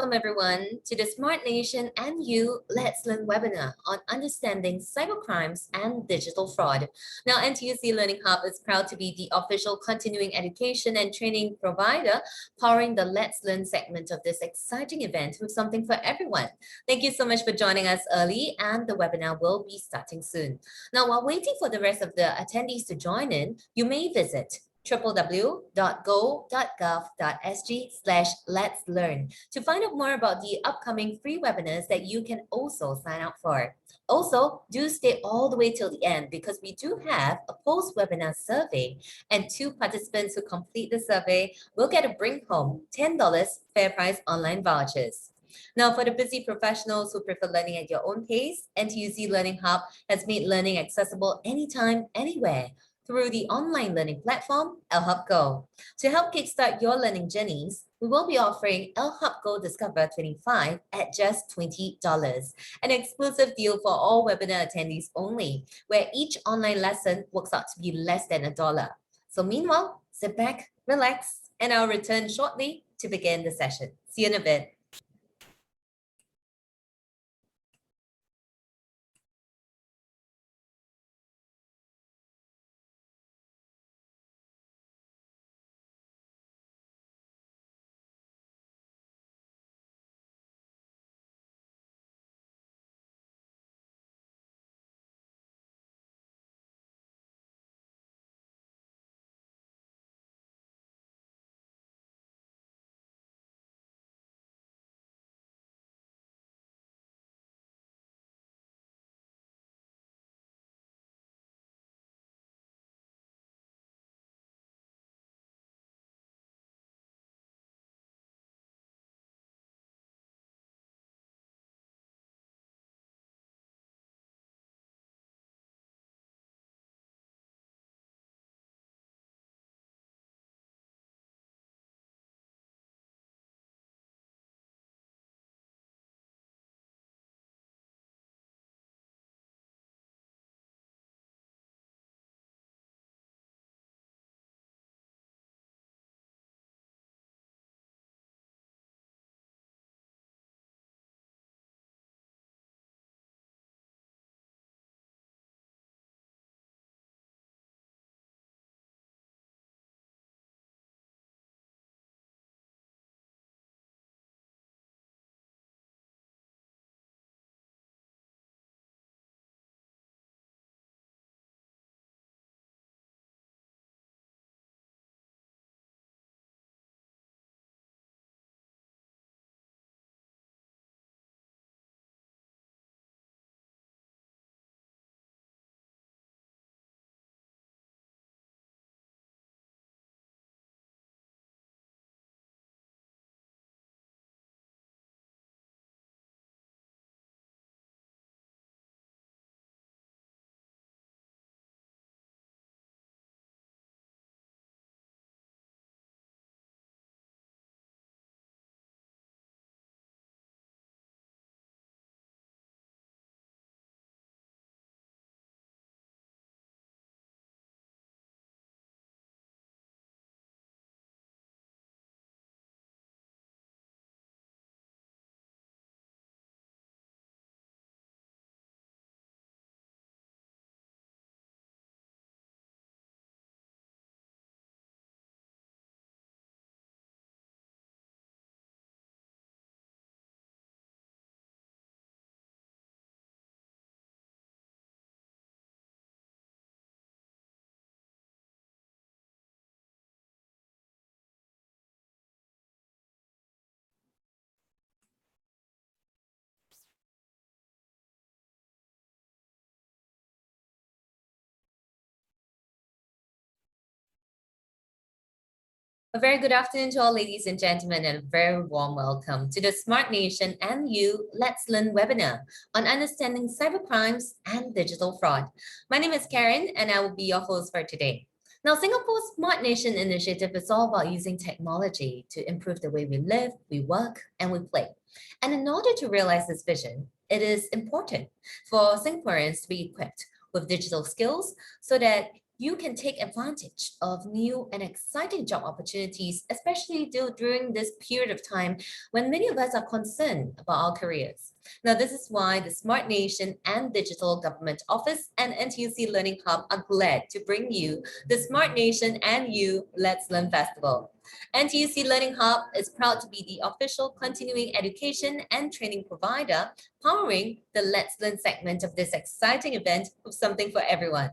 Welcome everyone to the Smart Nation and You Let's Learn webinar on understanding cybercrimes and digital fraud. Now, NTUC Learning Hub is proud to be the official continuing education and training provider powering the Let's Learn segment of this exciting event with something for everyone. Thank you so much for joining us early, and the webinar will be starting soon. Now, while waiting for the rest of the attendees to join in, you may visit www.go.gov.sg/letslearn to find out more about the upcoming free webinars that you can also sign up for. Also, do stay all the way till the end because we do have a post-webinar survey, and 2 participants who complete the survey will get to bring home $10 fair price online vouchers. Now, for the busy professionals who prefer learning at your own pace, NTUC Learning Hub has made learning accessible anytime, anywhere, through the online learning platform, LHub Go. To help kickstart your learning journeys, we will be offering LHub Go Discover 25 at just $20, an exclusive deal for all webinar attendees only, where each online lesson works out to be less than $1. So meanwhile, sit back, relax, and I'll return shortly to begin the session. See you in a bit. A very good afternoon to all ladies and gentlemen, and a very warm welcome to the Smart Nation and You Let's Learn webinar on understanding cybercrimes and digital fraud. My name is Karen, and I will be your host for today. Now, Singapore's Smart Nation initiative is all about using technology to improve the way we live, we work, and we play. And in order to realize this vision, it is important for Singaporeans to be equipped with digital skills so that you can take advantage of new and exciting job opportunities, especially during this period of time when many of us are concerned about our careers. Now, this is why the Smart Nation and Digital Government Office and NTUC Learning Hub are glad to bring you the Smart Nation and You Let's Learn Festival. NTUC Learning Hub is proud to be the official continuing education and training provider powering the Let's Learn segment of this exciting event with something for everyone.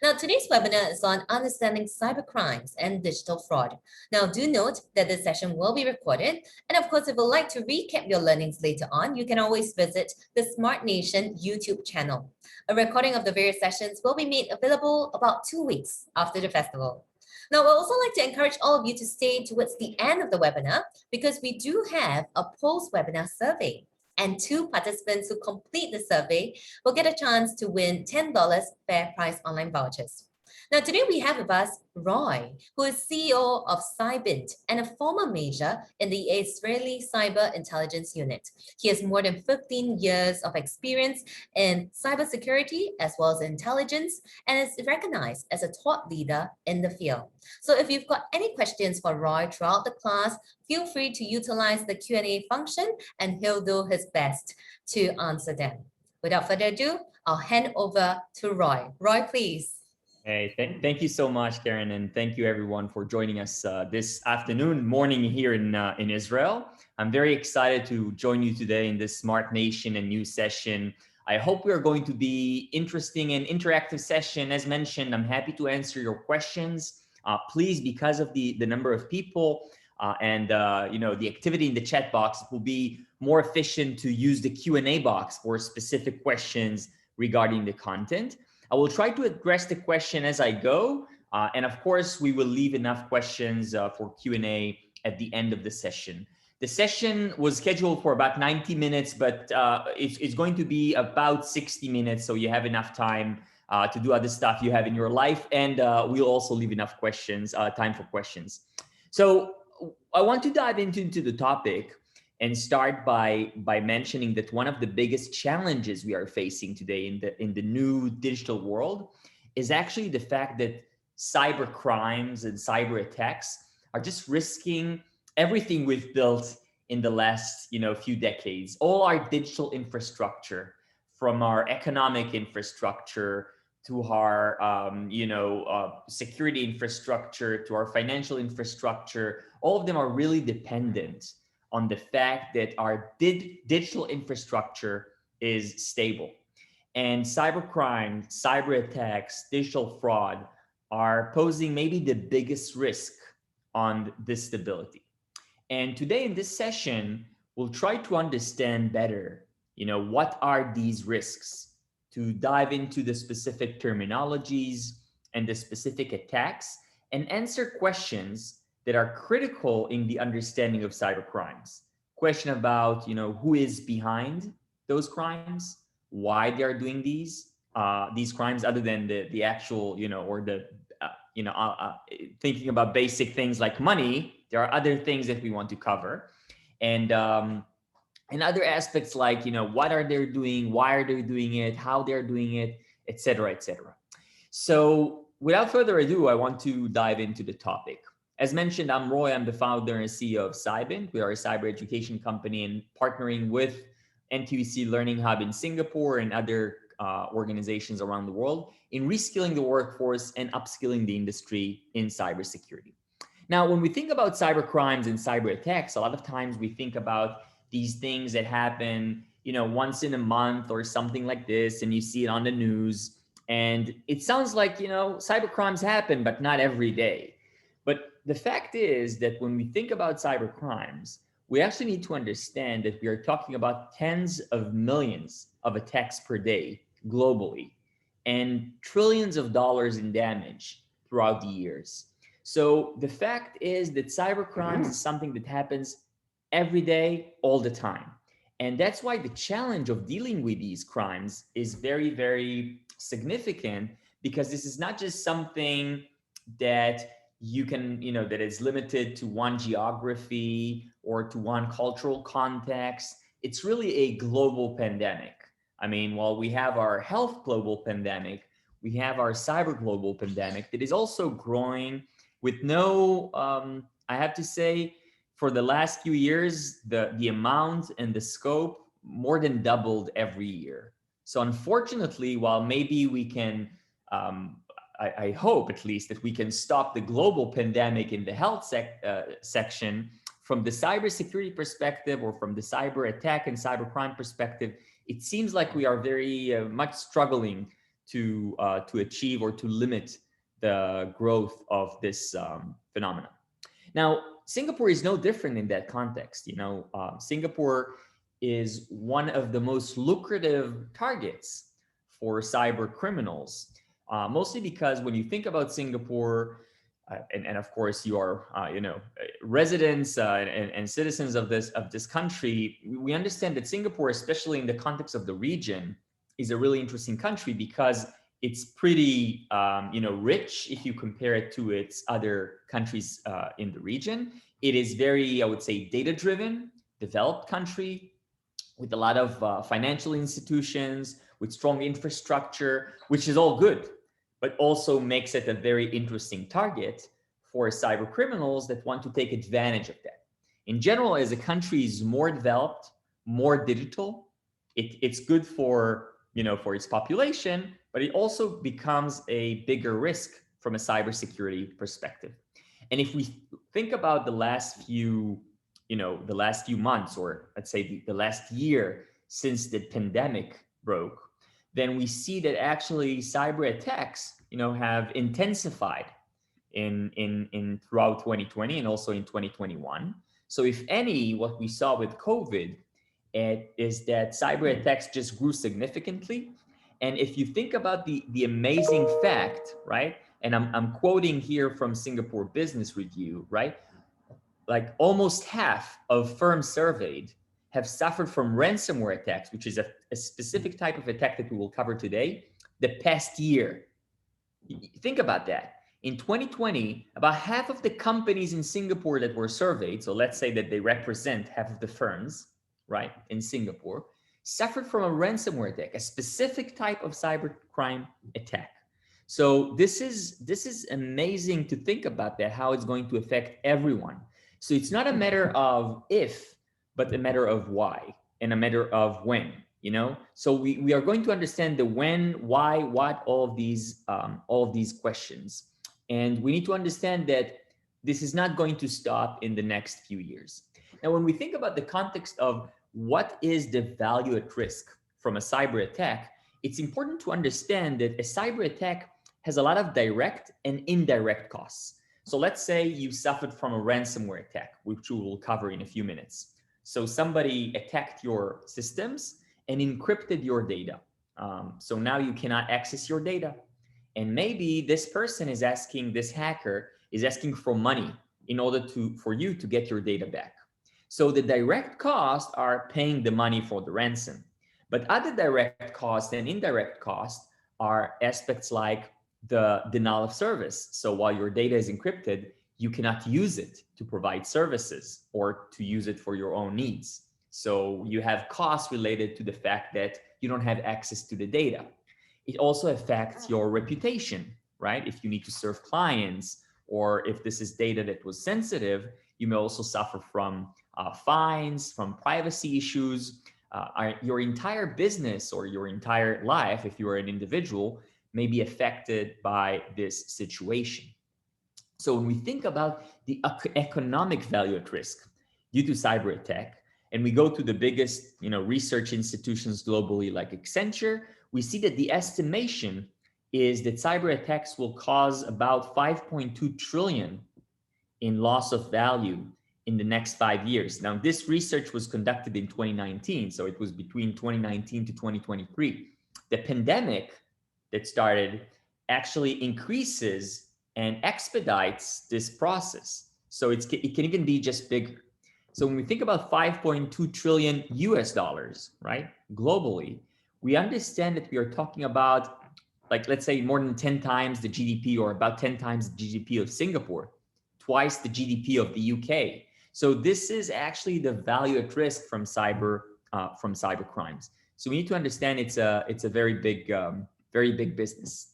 Now, today's webinar is on understanding cybercrimes and digital fraud. Now, do note that this session will be recorded. And of course, if you'd like to recap your learnings later on, you can always visit the Smart Nation YouTube channel. A recording of the various sessions will be made available about 2 weeks after the festival. Now, we'd also like to encourage all of you to stay towards the end of the webinar because we do have a post-webinar survey. And 2 participants who complete the survey will get a chance to win $10 fair price online vouchers. Now, today we have with us Roy, who is CEO of Cybint and a former major in the Israeli Cyber Intelligence Unit. He has more than 15 years of experience in cybersecurity as well as intelligence and is recognized as a thought leader in the field. So if you've got any questions for Roy throughout the class, feel free to utilize the Q&A function and he'll do his best to answer them. Without further ado, I'll hand over to Roy. Roy, please. Hey, thank you so much, Karen, and thank you everyone for joining us this morning here in Israel. I'm very excited to join you today in this Smart Nation and News session. I hope we are going to be interesting and interactive session. As mentioned, I'm happy to answer your questions. Please, because of the number of people and the activity in the chat box, it will be more efficient to use the Q&A box for specific questions regarding the content. I will try to address the question as I go. And of course, we will leave enough questions for Q&A at the end of the session. The session was scheduled for about 90 minutes, but it's going to be about 60 minutes. So you have enough time to do other stuff you have in your life. And we'll also leave enough time for questions. So I want to dive into the topic and start by mentioning that one of the biggest challenges we are facing today in the new digital world is actually the fact that cyber crimes and cyber attacks are just risking everything we've built in the last few decades. All our digital infrastructure, from our economic infrastructure to our security infrastructure to our financial infrastructure, all of them are really dependent on the fact that our digital infrastructure is stable. And cybercrime, cyber attacks, digital fraud are posing maybe the biggest risk on this stability. And today in this session, we'll try to understand better, what are these risks, to dive into the specific terminologies and the specific attacks and answer questions that are critical in the understanding of cybercrimes. Question about, who is behind those crimes, why they are doing these crimes, other than the actual, thinking about basic things like money. There are other things that we want to cover, and other aspects like, what are they doing, why are they doing it, how they're doing it, etc., etc. So without further ado, I want to dive into the topic. As mentioned, I'm Roy. I'm the founder and CEO of Cybint. We are a cyber education company and partnering with NTUC LearningHub in Singapore and other organizations around the world in reskilling the workforce and upskilling the industry in cybersecurity. Now, when we think about cyber crimes and cyber attacks, a lot of times we think about these things that happen, once in a month or something like this, and you see it on the news. And it sounds like, cyber crimes happen, but not every day. But the fact is that when we think about cyber crimes, we actually need to understand that we are talking about tens of millions of attacks per day globally and trillions of dollars in damage throughout the years. So the fact is that cyber crimes is something that happens every day, all the time. And that's why the challenge of dealing with these crimes is very, very significant, because this is not just something that you can, that is limited to one geography or to one cultural context. It's really a global pandemic. I mean, while we have our health global pandemic, we have our cyber global pandemic that is also growing with no, I have to say, for the last few years, the amount and the scope more than doubled every year. So unfortunately, while maybe we can, I hope at least that we can stop the global pandemic in the health section, from the cybersecurity perspective or from the cyber attack and cybercrime perspective, it seems like we are very much struggling to achieve or to limit the growth of this phenomenon. Now, Singapore is no different in that context. Singapore is one of the most lucrative targets for cyber criminals, mostly because when you think about Singapore, and of course you are, residents and citizens of this country, we understand that Singapore, especially in the context of the region, is a really interesting country because it's pretty, rich if you compare it to its other countries in the region. It is very, I would say, data-driven, developed country with a lot of financial institutions, with strong infrastructure, which is all good, but also makes it a very interesting target for cyber criminals that want to take advantage of that. In general, as a country is more developed, more digital, it's good for its population, but it also becomes a bigger risk from a cybersecurity perspective. And if we think about the last few months, or let's say the last year since the pandemic broke, then we see that actually cyber attacks, have intensified in throughout 2020 and also in 2021. So if any, what we saw with COVID is that cyber attacks just grew significantly. And if you think about the amazing fact, right? And I'm quoting here from Singapore Business Review, right? Like almost half of firms surveyed have suffered from ransomware attacks, which is a specific type of attack that we will cover today, the past year. Think about that. In 2020, about half of the companies in Singapore that were surveyed, so let's say that they represent half of the firms, right, in Singapore, suffered from a ransomware attack, a specific type of cybercrime attack. So this is amazing to think about that, how it's going to affect everyone. So it's not a matter of if, but a matter of why and a matter of when, So we are going to understand the when, why, what, all of these questions. And we need to understand that this is not going to stop in the next few years. Now, when we think about the context of what is the value at risk from a cyber attack, it's important to understand that a cyber attack has a lot of direct and indirect costs. So let's say you suffered from a ransomware attack, which we will cover in a few minutes. So somebody attacked your systems and encrypted your data. So now you cannot access your data. And maybe this hacker is asking for money in order for you to get your data back. So the direct costs are paying the money for the ransom. But other direct costs and indirect costs are aspects like the denial of service. So while your data is encrypted, you cannot use it to provide services or to use it for your own needs. So you have costs related to the fact that you don't have access to the data. It also affects your reputation, right? If you need to serve clients, or if this is data that was sensitive, you may also suffer from fines, from privacy issues. Your entire business or your entire life, if you are an individual, may be affected by this situation. So when we think about the economic value at risk due to cyber attack, and we go to the biggest research institutions globally like Accenture, we see that the estimation is that cyber attacks will cause about 5.2 trillion in loss of value in the next 5 years. Now, this research was conducted in 2019, so it was between 2019 to 2023. The pandemic that started actually increases and expedites this process. So it can even be just bigger. So when we think about 5.2 trillion US dollars, right, globally, we understand that we are talking about, like, let's say more than 10 times the GDP, or about 10 times the GDP of Singapore, twice the GDP of the UK. So this is actually the value at risk from cyber crimes. So we need to understand it's a very big business.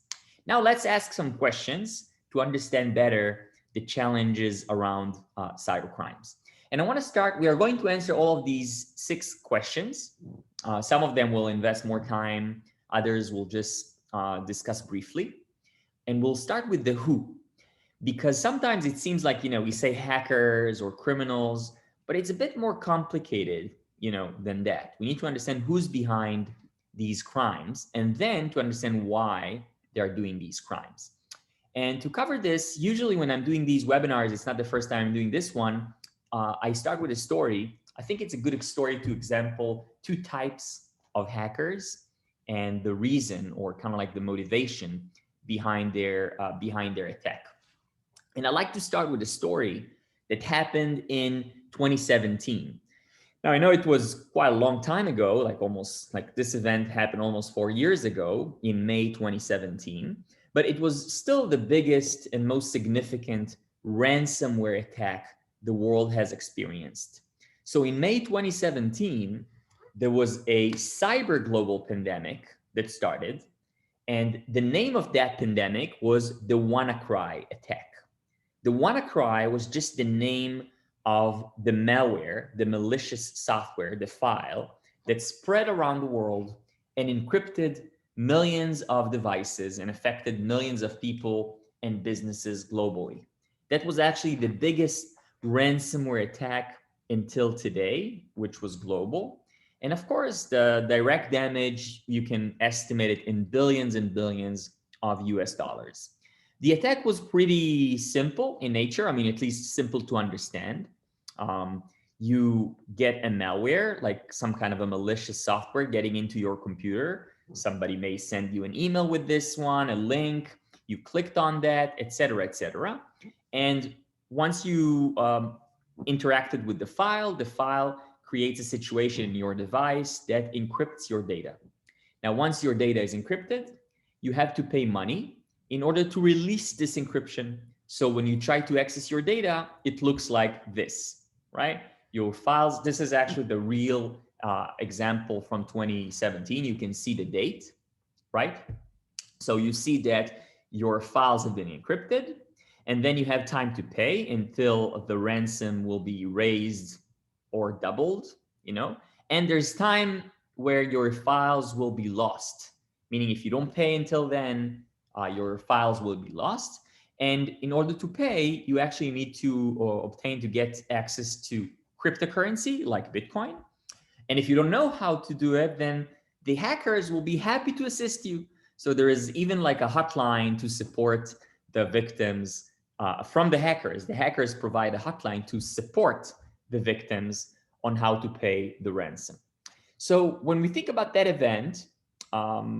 Now let's ask some questions to understand better the challenges around cybercrimes. And I want to start, we are going to answer all of these 6 questions. Some of them will invest more time, others will just discuss briefly. And we'll start with the who, because sometimes it seems like, we say hackers or criminals, but it's a bit more complicated, than that. We need to understand who's behind these crimes and then to understand why they are doing these crimes. And to cover this, usually when I'm doing these webinars, it's not the first time I'm doing this one, I start with a story. I think it's a good story to example 2 types of hackers and the reason, or kind of like the motivation behind their attack. And I like to start with a story that happened in 2017. Now, I know it was quite a long time ago, like this event happened almost 4 years ago in May 2017, but it was still the biggest and most significant ransomware attack the world has experienced. So in May 2017, there was a cyber global pandemic that started, and the name of that pandemic was the Wannacry Attack. The Wannacry was just the name of the malware, the malicious software, the file that spread around the world and encrypted millions of devices and affected millions of people and businesses globally. That was actually the biggest ransomware attack until today, which was global. And of course, the direct damage, you can estimate it in billions and billions of US dollars. The attack was pretty simple in nature. I mean, at least simple to understand. You get a malware, like some kind of a malicious software getting into your computer. Somebody may send you an email with this one, a link. You clicked on that, etc., etc. And once you interacted with the file creates a situation in your device that encrypts your data. Now, once your data is encrypted, you have to pay money in order to release this encryption. So when you try to access your data, it looks like this, right? Your files, this is actually the real example from 2017. You can see the date, right? So you see that your files have been encrypted, and then you have time to pay until the ransom will be raised or doubled, and there's time where your files will be lost, meaning if you don't pay until then, your files will be lost. And in order to pay, you actually need to obtain to get access to cryptocurrency like Bitcoin. And if you don't know how to do it, then the hackers will be happy to assist you. So there is even like a hotline to support the victims from the hackers. The hackers provide a hotline to support the victims on how to pay the ransom. So when we think about that event,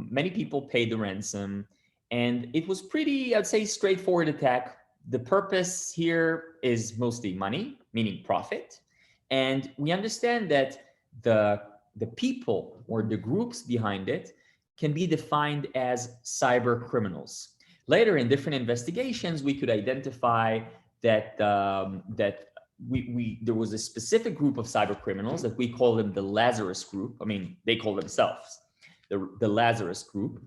many people paid the ransom, and it was pretty, I'd say, straightforward attack. The purpose here is mostly money, meaning profit. And we understand that the people or the groups behind it can be defined as cyber criminals. Later in different investigations, we could identify that there was a specific group of cyber criminals that we call them the Lazarus Group. I mean, they call themselves the Lazarus Group.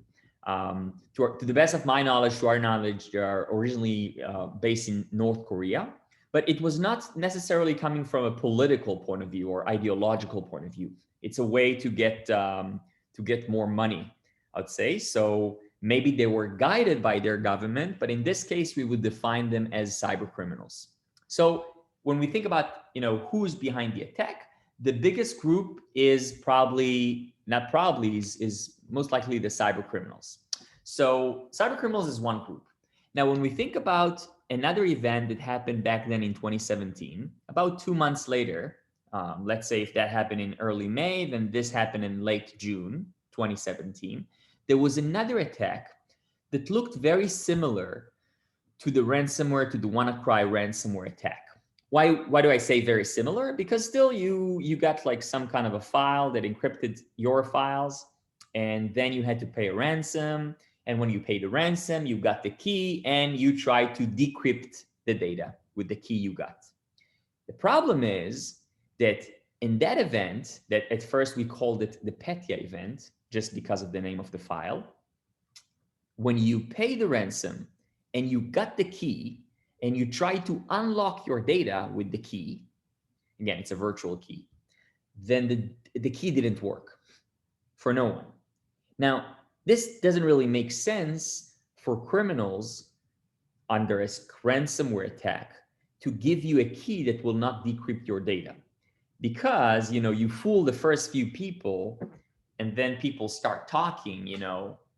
To the best of my knowledge, to our knowledge, they are originally based in North Korea, but it was not necessarily coming from a political point of view or ideological point of view. It's a way to get more money, I'd say. So maybe they were guided by their government, but in this case, we would define them as cyber criminals. So when we think about who's behind the attack, the biggest group is is most likely the cyber criminals. So cyber criminals is one group. Now, when we think about another event that happened back then in 2017, about 2 months later, let's say if that happened in early May, then this happened in late June 2017, there was another attack that looked very similar to the Wannacry ransomware attack. Why do I say very similar? Because still you got like some kind of a file that encrypted your files, and then you had to pay a ransom. And when you pay the ransom, you got the key and you try to decrypt the data with the key you got. The problem is that in that event, that at first we called it the Petya event, just because of the name of the file, when you pay the ransom and you got the key and you try to unlock your data with the key, again, it's a virtual key, then the key didn't work for no one. Now, this doesn't really make sense for criminals under a ransomware attack to give you a key that will not decrypt your data, because you fool the first few people, and then people start talking,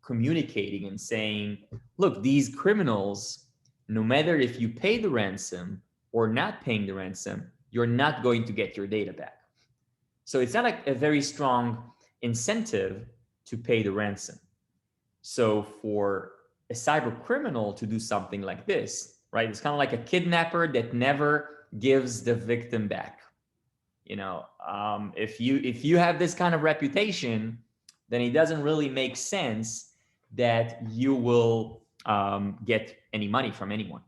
communicating and saying, look, these criminals, no matter if you pay the ransom or not paying the ransom, you're not going to get your data back. So it's not a very strong incentive to pay the ransom. So for a cyber criminal to do something like this, right? It's kind of like a kidnapper that never gives the victim back. If you have this kind of reputation, then it doesn't really make sense that you will get any money from anyone.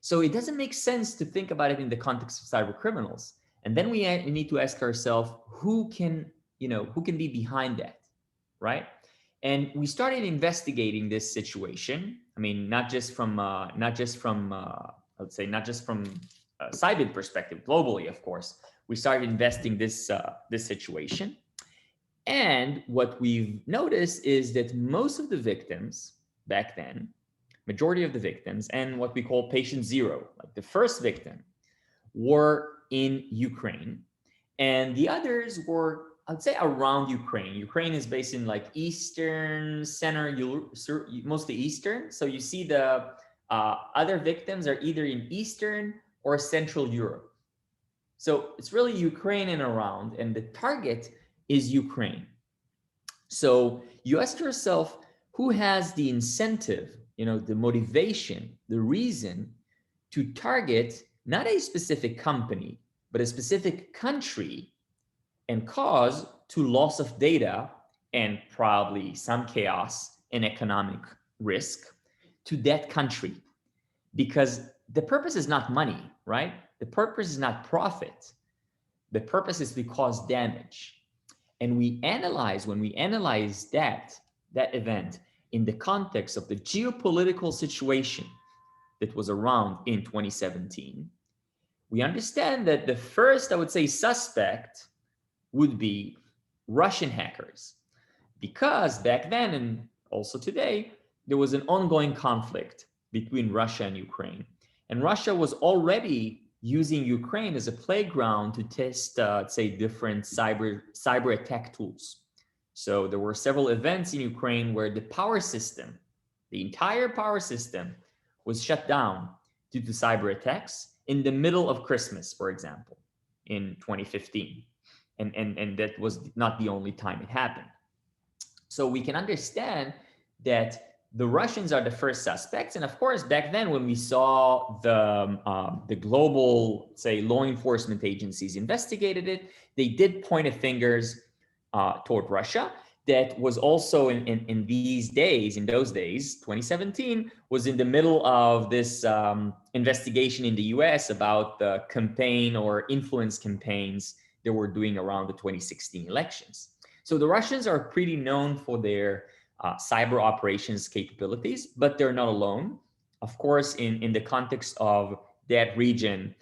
So it doesn't make sense to think about it in the context of cyber criminals. And then we need to ask ourselves, who can be behind that, right? And we started investigating this situation. I mean, not just from Cybid perspective, globally, of course. We started investing this situation. And what we've noticed is that most of the victims back then, majority of the victims, and what we call patient zero, like the first victim, were in Ukraine. And the others were, I'd say, around Ukraine. Ukraine is based in like Eastern, Center, mostly Eastern. So you see the other victims are either in Eastern or Central Europe. So it's really Ukraine and around, and the target is Ukraine. So you ask yourself, who has the incentive, the motivation, the reason to target not a specific company, but a specific country, and cause to loss of data and probably some chaos and economic risk to that country? Because the purpose is not money, right? The purpose is not profit. The purpose is to cause damage. And when we analyze that event in the context of the geopolitical situation that was around in 2017, we understand that the first, I would say, suspect would be Russian hackers. Because back then, and also today, there was an ongoing conflict between Russia and Ukraine. And Russia was already using Ukraine as a playground to test, say, different cyber attack tools. So there were several events in Ukraine where the power system, the entire power system, was shut down due to cyber attacks in the middle of Christmas, for example, in 2015. And that was not the only time it happened. So we can understand that the Russians are the first suspects. And of course, back then, when we saw the global, say, law enforcement agencies investigated it, they did point a fingers toward Russia. That was also in those days, 2017, was in the middle of this investigation in the US about the campaign or influence campaigns they were doing around the 2016 elections. So the Russians are pretty known for their cyber operations capabilities, but they're not alone. Of course, in the context of that region,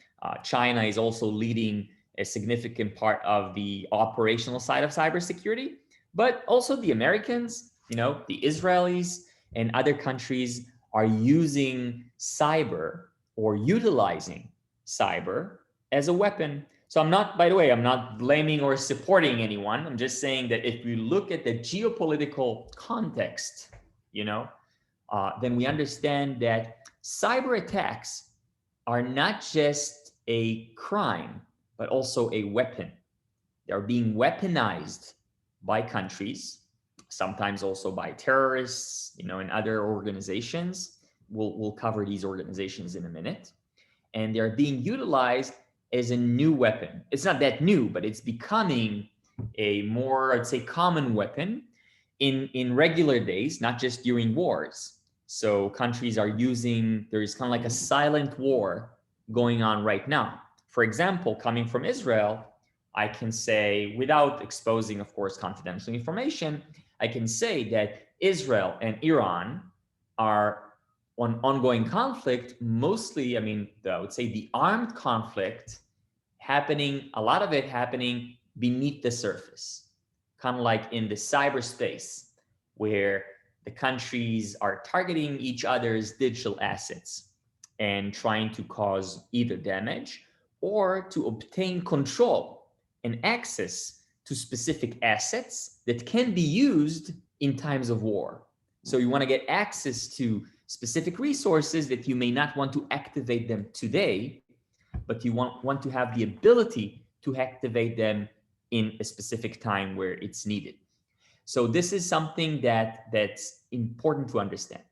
China is also leading a significant part of the operational side of cybersecurity, but also the Americans, the Israelis and other countries are using cyber or utilizing cyber as a weapon. So I'm not blaming or supporting anyone. I'm just saying that if we look at the geopolitical context, then we understand that cyber attacks are not just a crime, but also a weapon. They're being weaponized by countries, sometimes also by terrorists, and other organizations. We'll cover these organizations in a minute. And they're being utilized as a new weapon. It's not that new, but it's becoming a more, I'd say, common weapon in regular days, not just during wars. So countries are there is kind of like a silent war going on right now. For example, coming from Israel, I can say, without exposing, of course, confidential information, I can say that Israel and Iran are on ongoing conflict, mostly, I mean, I would say the armed conflict happening, a lot of it happening beneath the surface, kind of like in the cyberspace, where the countries are targeting each other's digital assets and trying to cause either damage or to obtain control and access to specific assets that can be used in times of war. So you want to get access to specific resources that you may not want to activate them today, but you want to have the ability to activate them in a specific time where it's needed. So this is something that's important to understand.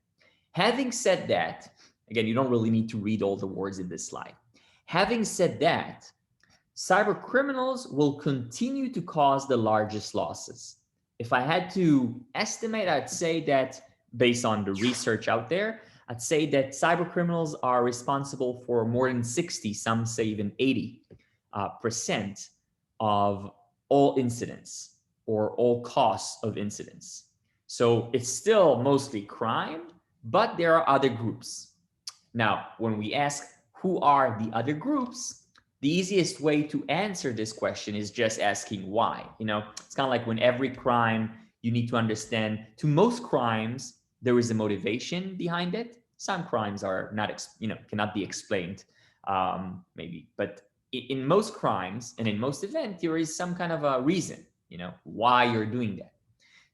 Having said that, again, you don't really need to read all the words in this slide. Having said that, cyber criminals will continue to cause the largest losses. If I had to estimate, I'd say that based on the research out there, I'd say that cyber criminals are responsible for more than 60, some say even 80% of all incidents or all costs of incidents. So it's still mostly crime, but there are other groups. Now, when we ask who are the other groups, the easiest way to answer this question is just asking why. It's kind of like when every crime, you need to understand, to most crimes, there is a motivation behind it. Some crimes are not, cannot be explained, maybe. But in most crimes and in most events, there is some kind of a reason, why you're doing that.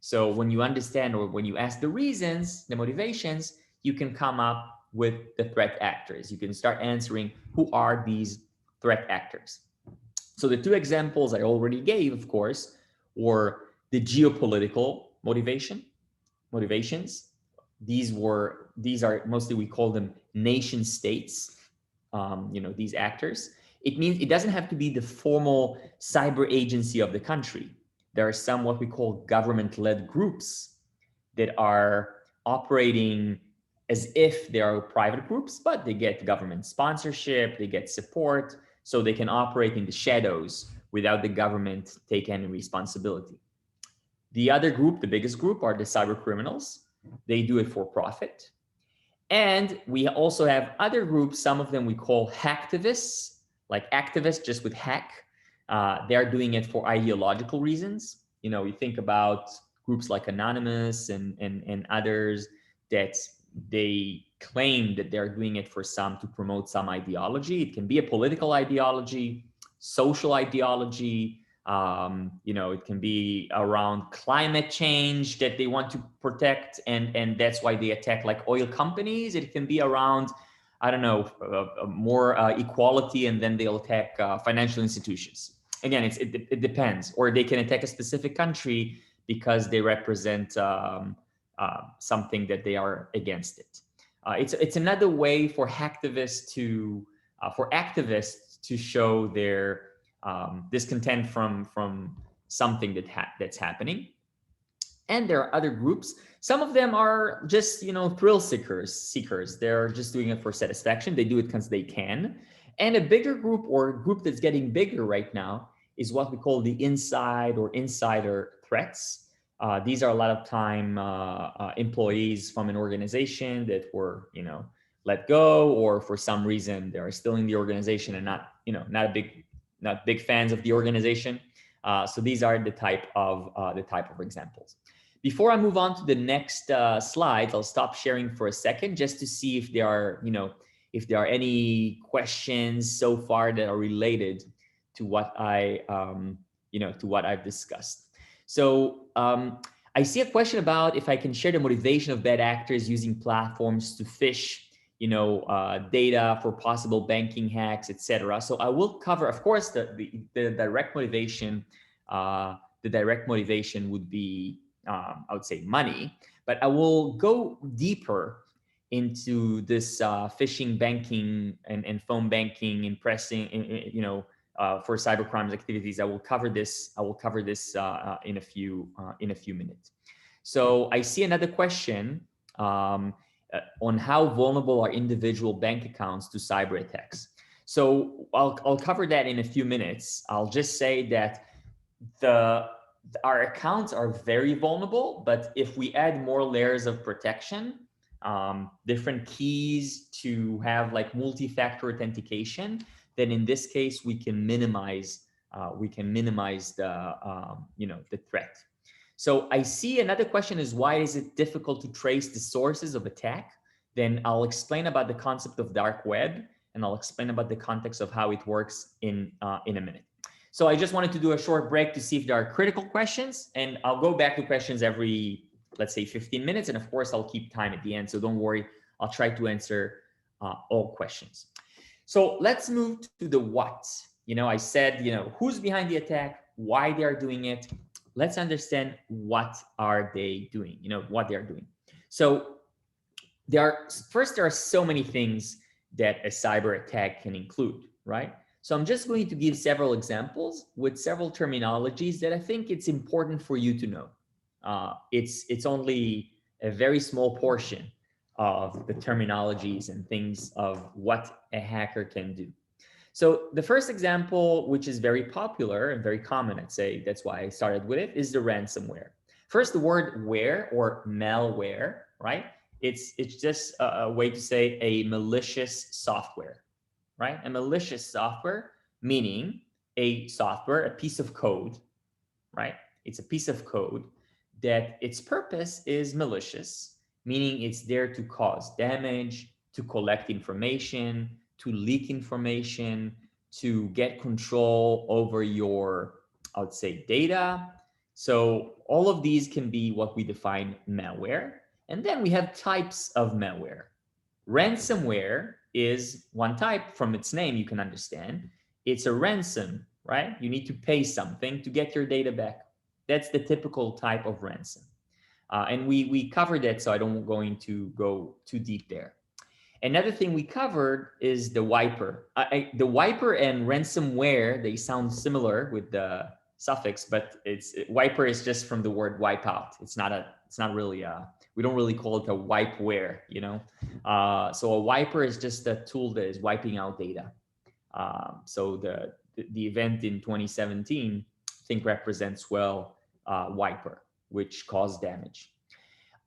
So when you understand, or when you ask the reasons, the motivations, you can come up with the threat actors. You can start answering who are these threat actors. So the two examples I already gave, of course, were the geopolitical motivations. These are mostly, we call them nation states, these actors. It means it doesn't have to be the formal cyber agency of the country. There are some what we call government-led groups that are operating as if they are private groups, but they get government sponsorship, they get support, so they can operate in the shadows without the government taking any responsibility. The other group, the biggest group, are the cyber criminals. They do it for profit. And we also have other groups, some of them we call hacktivists, like activists just with hack. They're doing it for ideological reasons. You think about groups like Anonymous and others that they claim that they're doing it to promote some ideology. It can be a political ideology, social ideology. It can be around climate change that they want to protect, and that's why they attack like oil companies. It can be around, I don't know, more equality, and then they'll attack financial institutions. Again, it depends. Or they can attack a specific country because they represent something that they are against it. It's another way for activists to show their discontent from something that's happening. And there are other groups. Some of them are just, thrill seekers. They're just doing it for satisfaction. They do it because they can. And a bigger group, or a group that's getting bigger right now, is what we call the inside or insider threats. These are a lot of time employees from an organization that were, let go, or for some reason they are still in the organization and not big fans of the organization. So these are the type of examples. Before I move on to the next slides, I'll stop sharing for a second just to see if there are any questions so far that are related to what I've discussed. So I see a question about if I can share the motivation of bad actors using platforms to phish, data for possible banking hacks, etc. So I will cover, of course, the direct motivation. The direct motivation would be, I would say, money, but I will go deeper into this phishing, banking, and phone banking, and pressing, for cybercrimes activities. I will cover this in a few minutes. So I see another question on how vulnerable are individual bank accounts to cyber attacks. So I'll cover that in a few minutes. I'll just say that our accounts are very vulnerable, but if we add more layers of protection, different keys to have like multi-factor authentication, then in this case we can minimize the threat. So I see another question is, why is it difficult to trace the sources of attack? Then I'll explain about the concept of dark web, and I'll explain about the context of how it works in a minute. So I just wanted to do a short break to see if there are critical questions, and I'll go back to questions every, let's say, 15 minutes. And of course, I'll keep time at the end. So don't worry, I'll try to answer all questions. So let's move to the what. I said, who's behind the attack, why they are doing it. Let's understand what are they doing, what they are doing. So there are so many things that a cyber attack can include, right? So I'm just going to give several examples with several terminologies that I think it's important for you to know. It's only a very small portion of the terminologies and things of what a hacker can do. So the first example, which is very popular and very common, I'd say, that's why I started with it, is the ransomware. First, the word ware or malware, right? It's just a way to say a malicious software, right? A malicious software, meaning a software, a piece of code, right? It's a piece of code that its purpose is malicious, meaning it's there to cause damage, to collect information, to leak information, to get control over your, I would say, data. So all of these can be what we define malware. And then we have types of malware. Ransomware is one type. From its name, you can understand. It's a ransom, right? You need to pay something to get your data back. That's the typical type of ransom. And we covered that, so I don't going to go too deep there. Another thing we covered is the wiper. The wiper and ransomware, they sound similar with the suffix, but wiper is just from the word wipe out. It's not really we don't really call it a wipeware, So a wiper is just a tool that is wiping out data. So the event in 2017, I think, represents well wiper, which caused damage.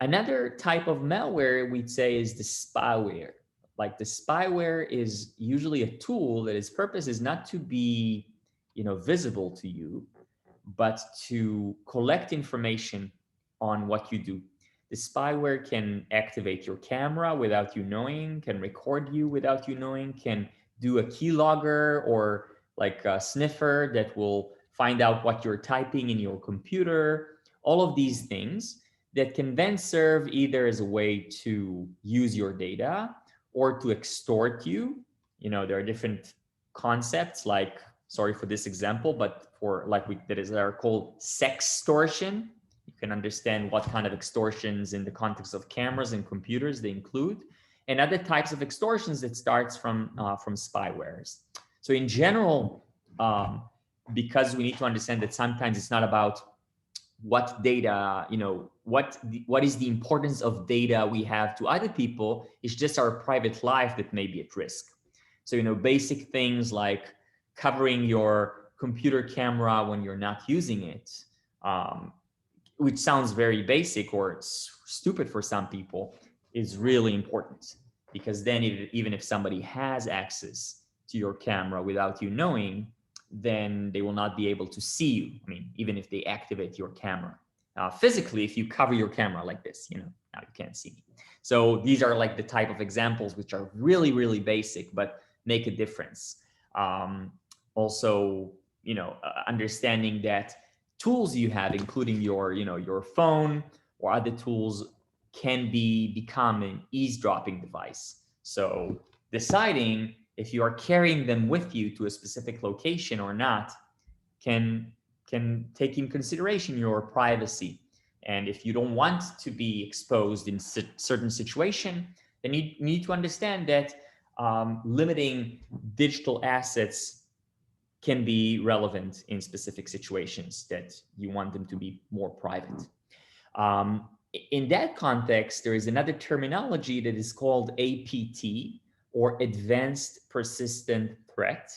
Another type of malware we'd say is the spyware. Like the spyware is usually a tool that its purpose is not to be, visible to you, but to collect information on what you do. The spyware can activate your camera without you knowing, can record you without you knowing, can do a keylogger or like a sniffer that will find out what you're typing in your computer. All of these things that can then serve either as a way to use your data or to extort you. There are different concepts, like, sorry for this example, but for that are called sextortion. You can understand what kind of extortions in the context of cameras and computers they include, and other types of extortions that starts from spywares. So in general, because we need to understand that sometimes it's not about what data, what is the importance of data we have to other people. It's just our private life that may be at risk. So, basic things like covering your computer camera when you're not using it, which sounds very basic or stupid for some people, is really important, because then even if somebody has access to your camera without you knowing, then they will not be able to see you. I mean, even if they activate your camera. Physically, if you cover your camera like this, now you can't see me. So these are like the type of examples which are really, really basic, but make a difference. Also, understanding that tools you have, including your phone or other tools, can become an eavesdropping device. So deciding if you are carrying them with you to a specific location or not can take in consideration your privacy. And if you don't want to be exposed in certain situation, then you need to understand that limiting digital assets can be relevant in specific situations that you want them to be more private. In that context, there is another terminology that is called APT, or Advanced Persistent Threat.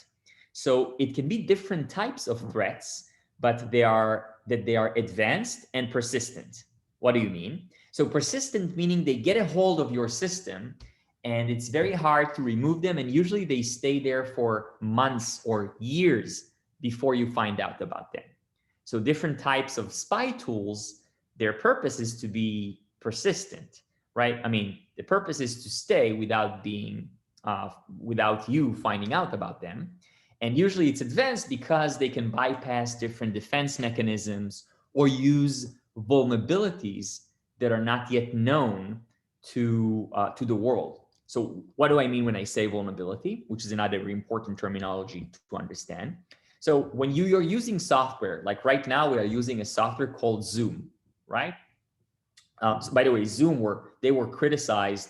So it can be different types of threats, but they are advanced and persistent. What do you mean? So persistent meaning they get a hold of your system and it's very hard to remove them. And usually they stay there for months or years before you find out about them. So different types of spy tools, their purpose is to be persistent, right? I mean, the purpose is to stay without being, without you finding out about them. And usually it's advanced because they can bypass different defense mechanisms or use vulnerabilities that are not yet known to the world. So what do I mean when I say vulnerability, which is another very important terminology to understand? So when you're using software, like right now we are using a software called Zoom, right? So by the way, Zoom they were criticized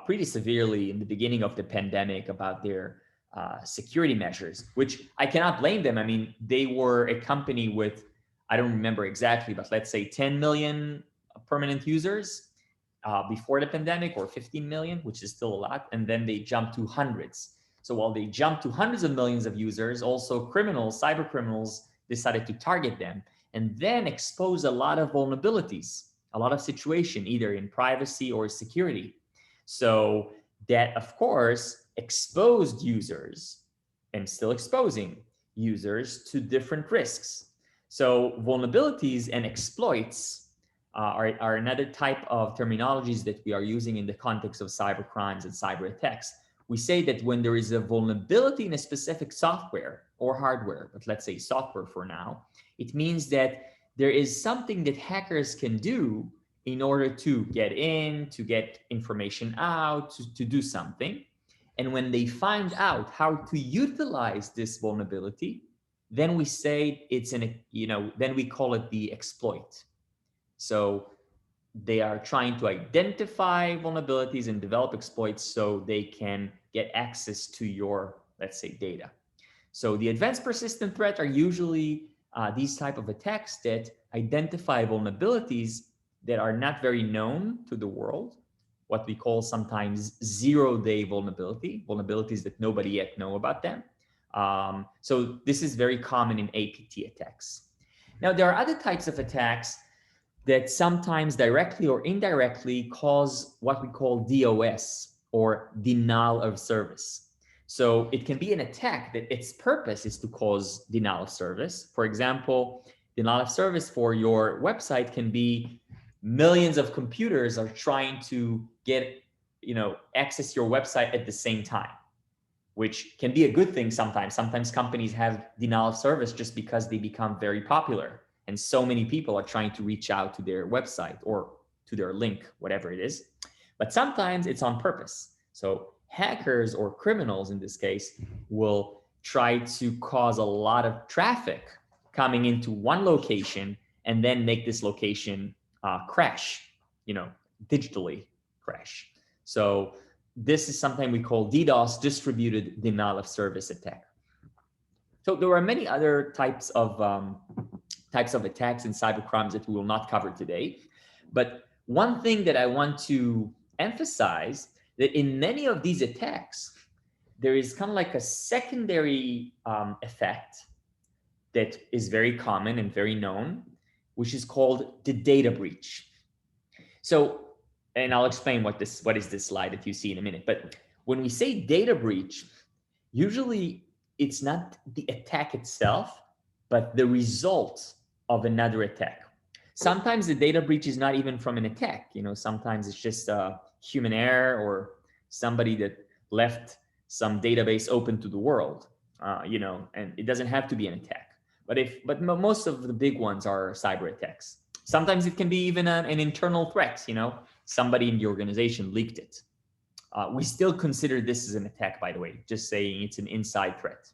pretty severely in the beginning of the pandemic about their security measures, which I cannot blame them. I mean, they were a company with, I don't remember exactly, but let's say 10 million permanent users before the pandemic, or 15 million, which is still a lot. And then they jumped to hundreds. So while they jumped to hundreds of millions of users, also criminals, cyber criminals decided to target them and then expose a lot of vulnerabilities, a lot of situation, either in privacy or security. So that, of course, exposed users and still exposing users to different risks. So vulnerabilities and exploits are another type of terminologies that we are using in the context of cybercrimes and cyber attacks. We say that when there is a vulnerability in a specific software or hardware, but let's say software for now, it means that there is something that hackers can do in order to get in, to get information out, to do something. And when they find out how to utilize this vulnerability, then we say it's then we call it the exploit. So they are trying to identify vulnerabilities and develop exploits so they can get access to your, let's say, data. So the advanced persistent threat are usually these type of attacks that identify vulnerabilities that are not very known to the world, what we call sometimes zero-day vulnerabilities that nobody yet know about them. So this is very common in APT attacks. Now, there are other types of attacks that sometimes directly or indirectly cause what we call DOS, or denial of service. So it can be an attack that its purpose is to cause denial of service. For example, denial of service for your website can be millions of computers are trying to get, access your website at the same time, which can be a good thing sometimes. Sometimes companies have denial of service just because they become very popular and so many people are trying to reach out to their website or to their link, whatever it is. But sometimes it's on purpose. So hackers or criminals in this case will try to cause a lot of traffic coming into one location and then make this location crash, digitally crash. So this is something we call DDoS, distributed denial of service attack. So there are many other types of attacks and cybercrimes that we will not cover today. But one thing that I want to emphasize, that in many of these attacks, there is kind of like a secondary effect that is very common and very known, which is called the data breach. So, and I'll explain what is this slide that you see in a minute. But when we say data breach, usually it's not the attack itself, but the result of another attack. Sometimes the data breach is not even from an attack. Sometimes it's just a human error or somebody that left some database open to the world, and it doesn't have to be an attack. But most of the big ones are cyber attacks. Sometimes it can be even an internal threat. Somebody in the organization leaked it. We still consider this as an attack, by the way, just saying it's an inside threat,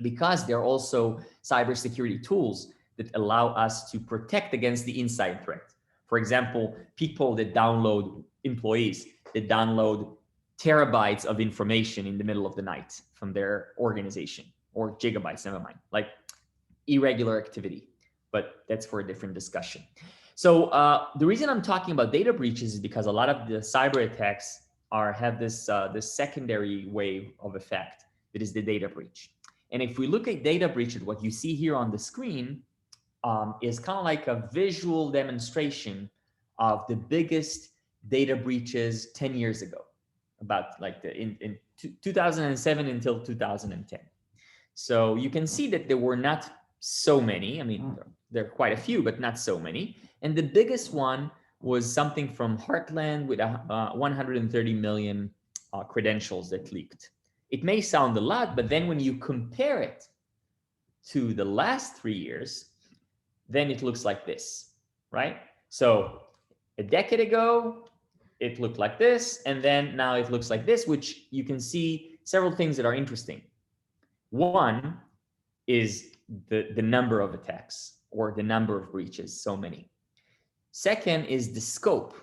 because there are also cybersecurity tools that allow us to protect against the inside threat. For example, employees that download terabytes of information in the middle of the night from their organization, or gigabytes, never mind, like irregular activity, but that's for a different discussion. So the reason I'm talking about data breaches is because a lot of the cyber attacks have this secondary wave of effect that is the data breach. And if we look at data breaches, what you see here on the screen is kind of like a visual demonstration of the biggest data breaches 10 years ago, about like in 2007 until 2010. So you can see that there were not so many. I mean, there are quite a few, but not so many. And the biggest one was something from Heartland with 130 million credentials that leaked. It may sound a lot, but then when you compare it to the last 3 years, then it looks like this, right? So a decade ago, it looked like this, and then now it looks like this, which you can see several things that are interesting. One is the number of attacks or the number of breaches, so many. Second is the scope,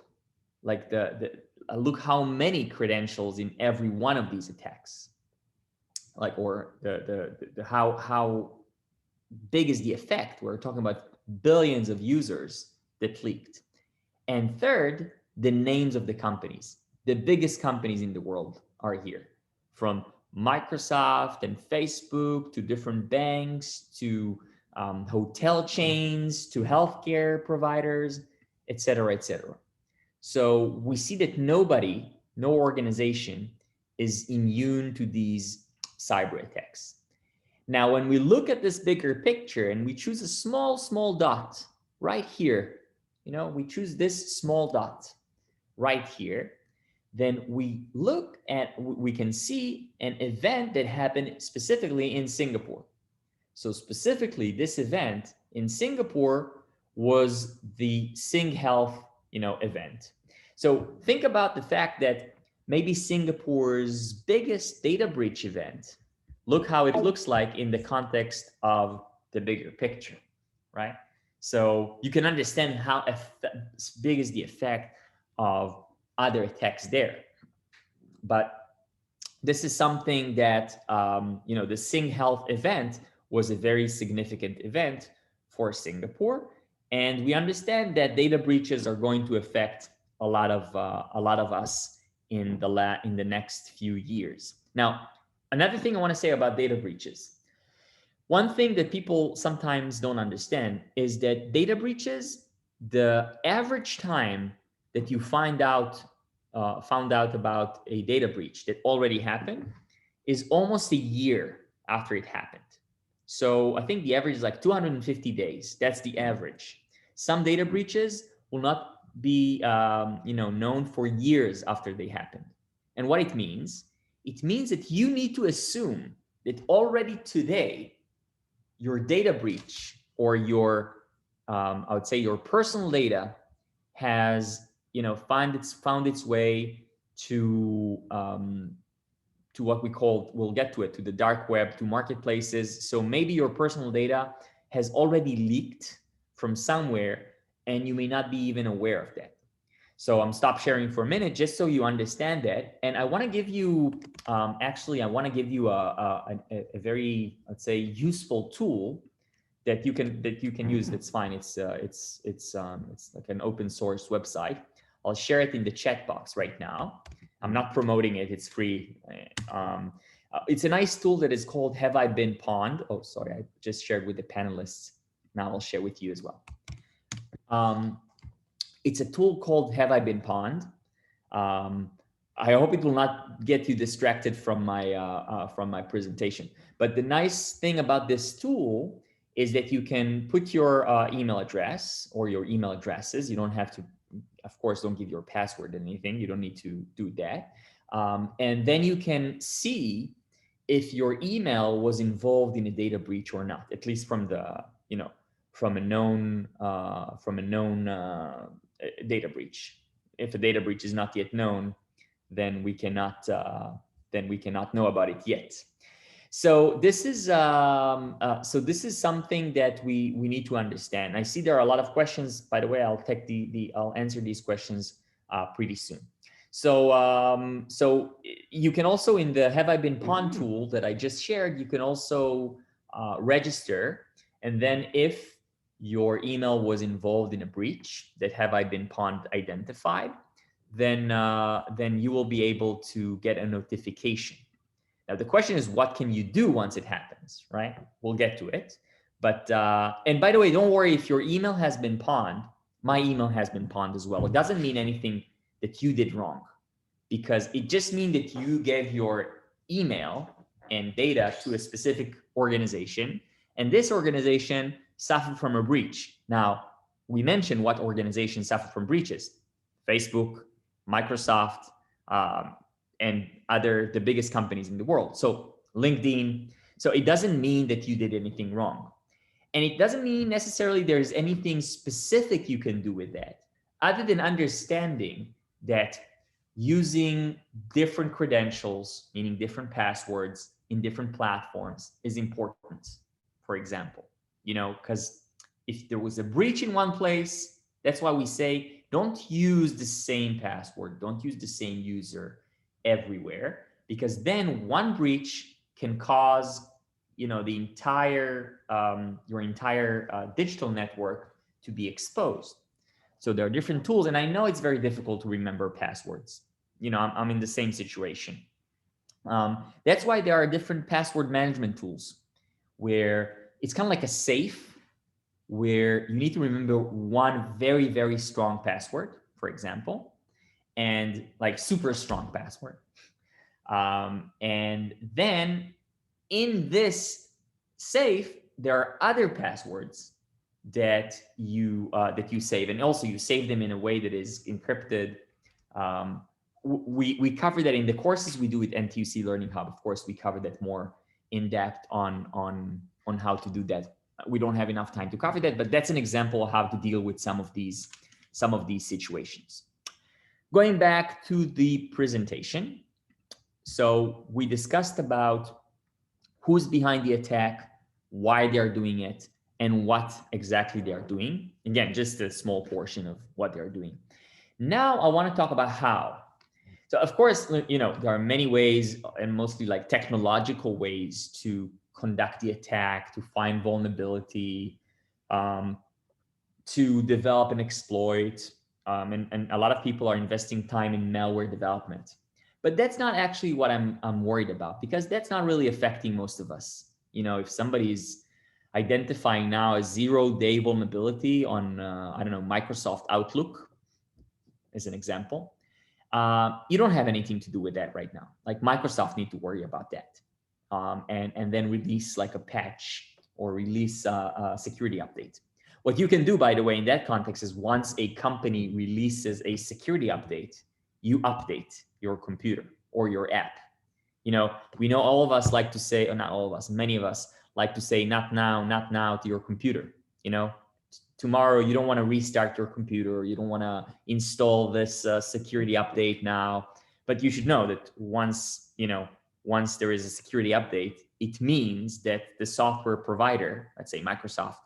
like look how many credentials in every one of these attacks, like, or the how big is the effect. We're talking about billions of users that leaked. And third, the names of the companies. The biggest companies in the world are here, from Microsoft and Facebook to different banks to hotel chains to healthcare providers, et cetera, et cetera. So we see that no organization is immune to these cyber attacks. Now, when we look at this bigger picture and we choose a small dot right here, we choose this small dot right here, then we can see an event that happened specifically in Singapore. So specifically, this event in Singapore was the Sing Health, event. So think about the fact that maybe Singapore's biggest data breach event, look how it looks like in the context of the bigger picture, right? So you can understand how big is the effect of other attacks there. But this is something that, the Sing Health event was a very significant event for Singapore. And we understand that data breaches are going to affect a lot of us in the next few years. Now, another thing I want to say about data breaches. One thing that people sometimes don't understand is that data breaches, the average time that you found out about a data breach that already happened is almost a year after it happened. So I think the average is like 250 days. That's the average. Some data breaches will not be known for years after they happened. And what it means that you need to assume that already today, your data breach or your, I would say your personal data has, found its way to what we'll get to it, to the dark web, to marketplaces. So maybe your personal data has already leaked from somewhere and you may not be even aware of that. So I'm stop sharing for a minute just so you understand that. And I want to give you, a very, let's say, useful tool that you can use. That's fine. It's like an open source website. I'll share it in the chat box right now. I'm not promoting it. It's free. It's a nice tool that is called Have I Been Pawned? Oh, sorry. I just shared with the panelists. Now I'll share with you as well. It's a tool called Have I Been Pawned? I hope it will not get you distracted from my presentation. But the nice thing about this tool is that you can put your email address or your email addresses. You don't have to, of course, don't give your password or anything. You don't need to do that. And then you can see if your email was involved in a data breach or not, at least from the, from a known data breach. If a data breach is not yet known, then we cannot know about it yet. So this is something that we need to understand. I see there are a lot of questions. By the way, I'll take I'll answer these questions pretty soon. So so you can also, in the Have I Been Pawned tool that I just shared, you can also register, and then if your email was involved in a breach that Have I Been Pawned identified, then you will be able to get a notification. Now, the question is, what can you do once it happens, right? We'll get to it. But, and by the way, don't worry if your email has been pawned. my email has been pawned as well. It doesn't mean anything that you did wrong, because it just means that you gave your email and data to a specific organization, and this organization suffered from a breach. Now, we mentioned what organizations suffer from breaches: Facebook, Microsoft, and the biggest companies in the world. So LinkedIn. So it doesn't mean that you did anything wrong. And it doesn't mean necessarily there's anything specific you can do with that, other than understanding that using different credentials, meaning different passwords in different platforms, is important. For example, because if there was a breach in one place, that's why we say don't use the same password, don't use the same user everywhere, because then one breach can cause the entire your entire digital network to be exposed. So there are different tools, and I know it's very difficult to remember passwords. I'm in the same situation. That's why there are different password management tools, where it's kind of like a safe, where you need to remember one very, very strong password, for example, and like super strong password. And then in this safe, there are other passwords that you save, and also you save them in a way that is encrypted. We cover that in the courses we do with NTUC LearningHub. Of course, we cover that more in depth on how to do that. We don't have enough time to cover that, but that's an example of how to deal with some of these situations. Going back to the presentation, so we discussed about who's behind the attack, why they're doing it, and what exactly they're doing. Again, just a small portion of what they're doing. Now I want to talk about how. So of course, there are many ways, and mostly like technological ways, to conduct the attack, to find vulnerability, to develop an exploit. And a lot of people are investing time in malware development. But that's not actually what I'm worried about, because that's not really affecting most of us. If somebody's identifying now a 0-day vulnerability on, Microsoft Outlook, as an example, you don't have anything to do with that right now. Like Microsoft need to worry about that, and then release like a patch or release a security update. What you can do, by the way, in that context is once a company releases a security update, you update your computer or your app. We know all of us like to say, or not all of us, many of us like to say, not now to your computer. Tomorrow you don't want to restart your computer, you don't want to install this security update now. But you should know that once there is a security update, it means that the software provider, let's say Microsoft,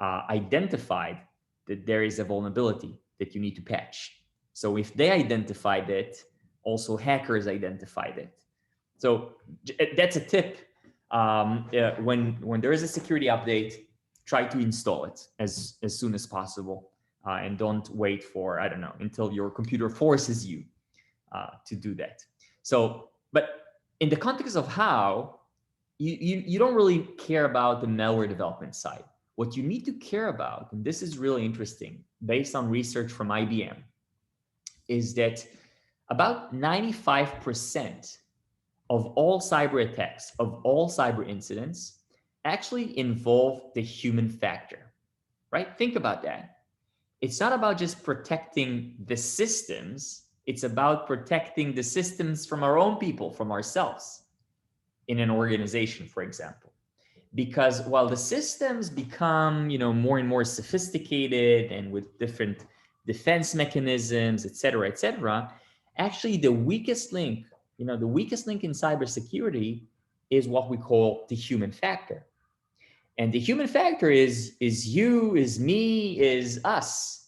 identified that there is a vulnerability that you need to patch. So if they identified it, also hackers identified it. So that's a tip. When there is a security update, try to install it as soon as possible, and don't wait for, until your computer forces you to do that. So, but in the context of how, you don't really care about the malware development side. What you need to care about, and this is really interesting, based on research from IBM, is that about 95% of all cyber attacks, of all cyber incidents, actually involve the human factor, right? Think about that. It's not about just protecting the systems. It's about protecting the systems from our own people, from ourselves in an organization, for example. Because while the systems become, more and more sophisticated and with different defense mechanisms, et cetera, actually the weakest link in cybersecurity is what we call the human factor. And the human factor is you, is me, is us,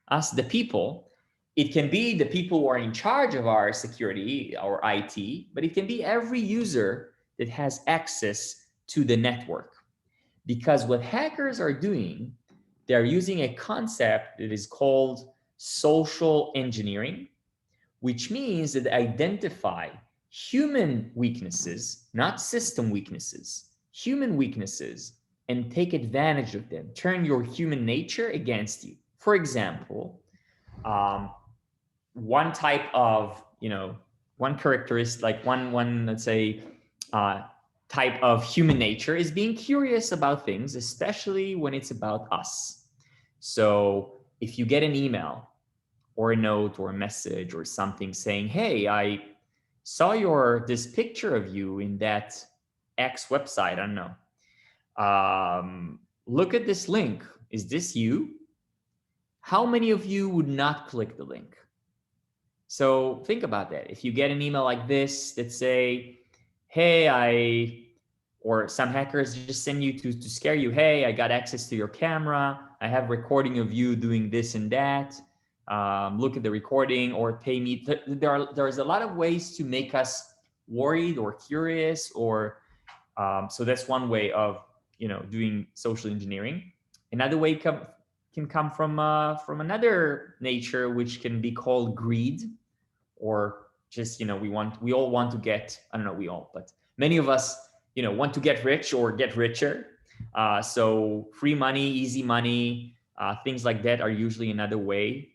us, the people. It can be the people who are in charge of our security, our IT, but it can be every user that has access to the network. Because what hackers are doing, they're using a concept that is called social engineering, which means that they identify human weaknesses, not system weaknesses, human weaknesses, and take advantage of them. Turn your human nature against you. For example, one type of, one characteristic, like one, let's say, type of human nature is being curious about things, especially when it's about us. So if you get an email or a note or a message or something saying, hey, I saw this picture of you in that X website, I don't know. Look at this link. Is this you? How many of you would not click the link? So think about that. If you get an email like this that say, hey, or some hackers just send you to scare you, hey, I got access to your camera. I have recording of you doing this and that. Look at the recording or pay me. There's a lot of ways to make us worried or curious, or so that's one way of doing social engineering. Another way can come from another nature, which can be called greed, or just we all want to get, I don't know, we all, but many of us want to get rich or get richer. So free money, easy money, things like that are usually another way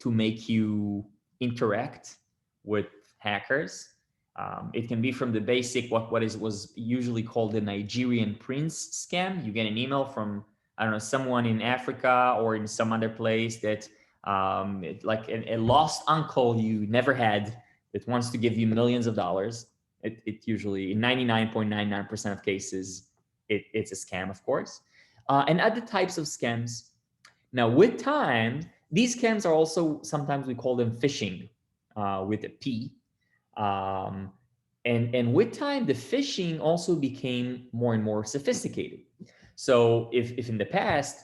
to make you interact with hackers. It can be from the basic, was usually called the Nigerian prince scam. You get an email from, I don't know, someone in Africa or in some other place that like a lost uncle you never had that wants to give you millions of dollars. It usually, in 99.99% of cases, it's a scam, of course. And other types of scams. Now, with time, these scams are also, sometimes we call them phishing with a P. And with time, the phishing also became more and more sophisticated. So if in the past,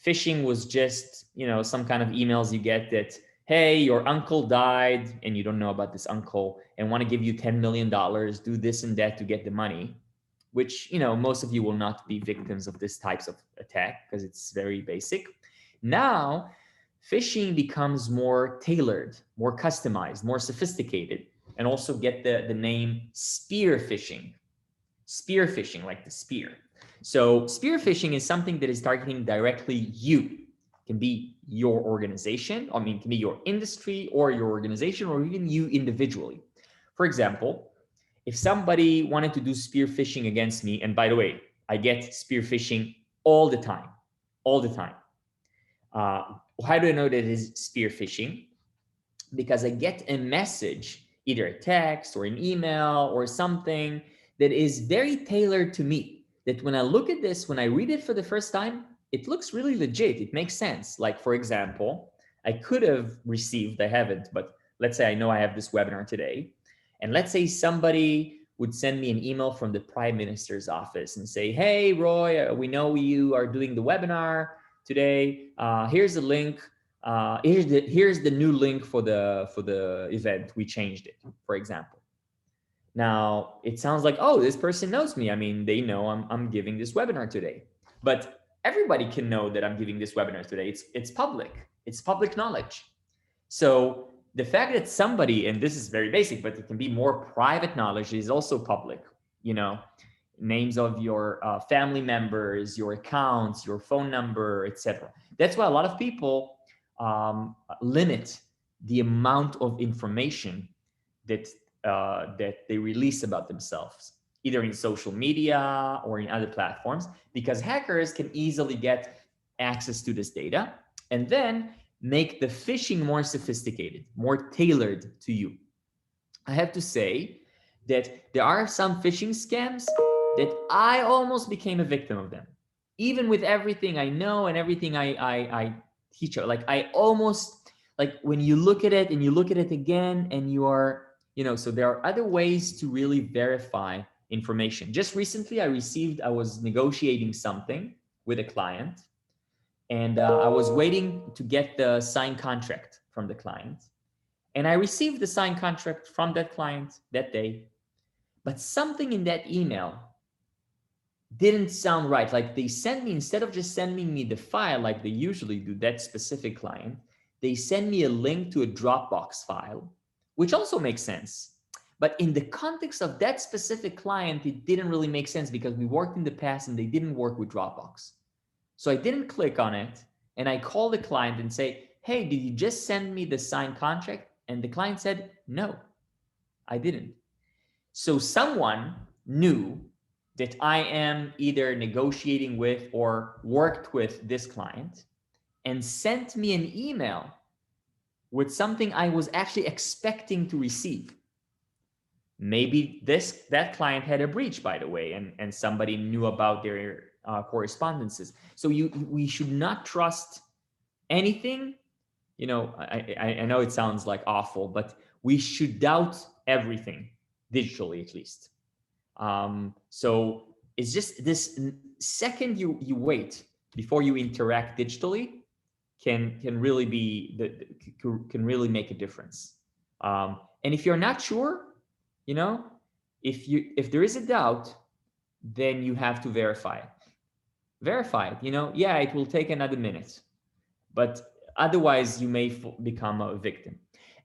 phishing was just, some kind of emails you get that, hey, your uncle died and you don't know about this uncle and want to give you $10 million, do this and that to get the money, which, most of you will not be victims of this types of attack because it's very basic. Now, phishing becomes more tailored, more customized, more sophisticated, and also get the name spear phishing. Spear phishing, like the spear. So spear phishing is something that is targeting directly you. It can be your organization, it can be your industry or your organization, or even you individually. For example, if somebody wanted to do spear phishing against me, and by the way, I get spear phishing all the time. How do I know that it is spear phishing? Because I get a message, either a text or an email or something that is very tailored to me, that when I look at this, when I read it for the first time, it looks really legit. It makes sense. Like, for example, I could have received, I haven't, but let's say I know I have this webinar today. And let's say somebody would send me an email from the Prime Minister's office and say, hey, Roy, we know you are doing the webinar today. Here's the link. Here's the new link for the event. We changed it, for example. Now it sounds like, oh, this person knows me. They know I'm giving this webinar today. But everybody can know that I'm giving this webinar today. It's public. It's public knowledge. So the fact that somebody, and this is very basic, but it can be more private knowledge, is also public. Names of your family members, your accounts, your phone number, etc. That's why a lot of people limit the amount of information that they release about themselves, either in social media or in other platforms, because hackers can easily get access to this data and then make the phishing more sophisticated, more tailored to you. I have to say that there are some phishing scams that I almost became a victim of them. Even with everything I know and everything I teach, like I almost, like when you look at it and you look at it again and you are, so there are other ways to really verify information. Just recently I was negotiating something with a client, and I was waiting to get the signed contract from the client. And I received the signed contract from that client that day. But something in that email didn't sound right. Like they sent me, instead of just sending me the file like they usually do, that specific client, they send me a link to a Dropbox file, which also makes sense. But in the context of that specific client, it didn't really make sense because we worked in the past and they didn't work with Dropbox. So I didn't click on it. and I call the client and say, hey, did you just send me the signed contract? And the client said, no, I didn't. So someone knew that I am either negotiating with or worked with this client and sent me an email with something I was actually expecting to receive. Maybe that client had a breach, by the way, and somebody knew about their correspondences. So we should not trust anything. I know it sounds like awful, but we should doubt everything digitally, at least. So it's just this second you wait before you interact digitally can really be can really make a difference. And if you're not sure, if there is a doubt, then you have to verify it. Verify it. Yeah, it will take another minute, but otherwise you may become a victim.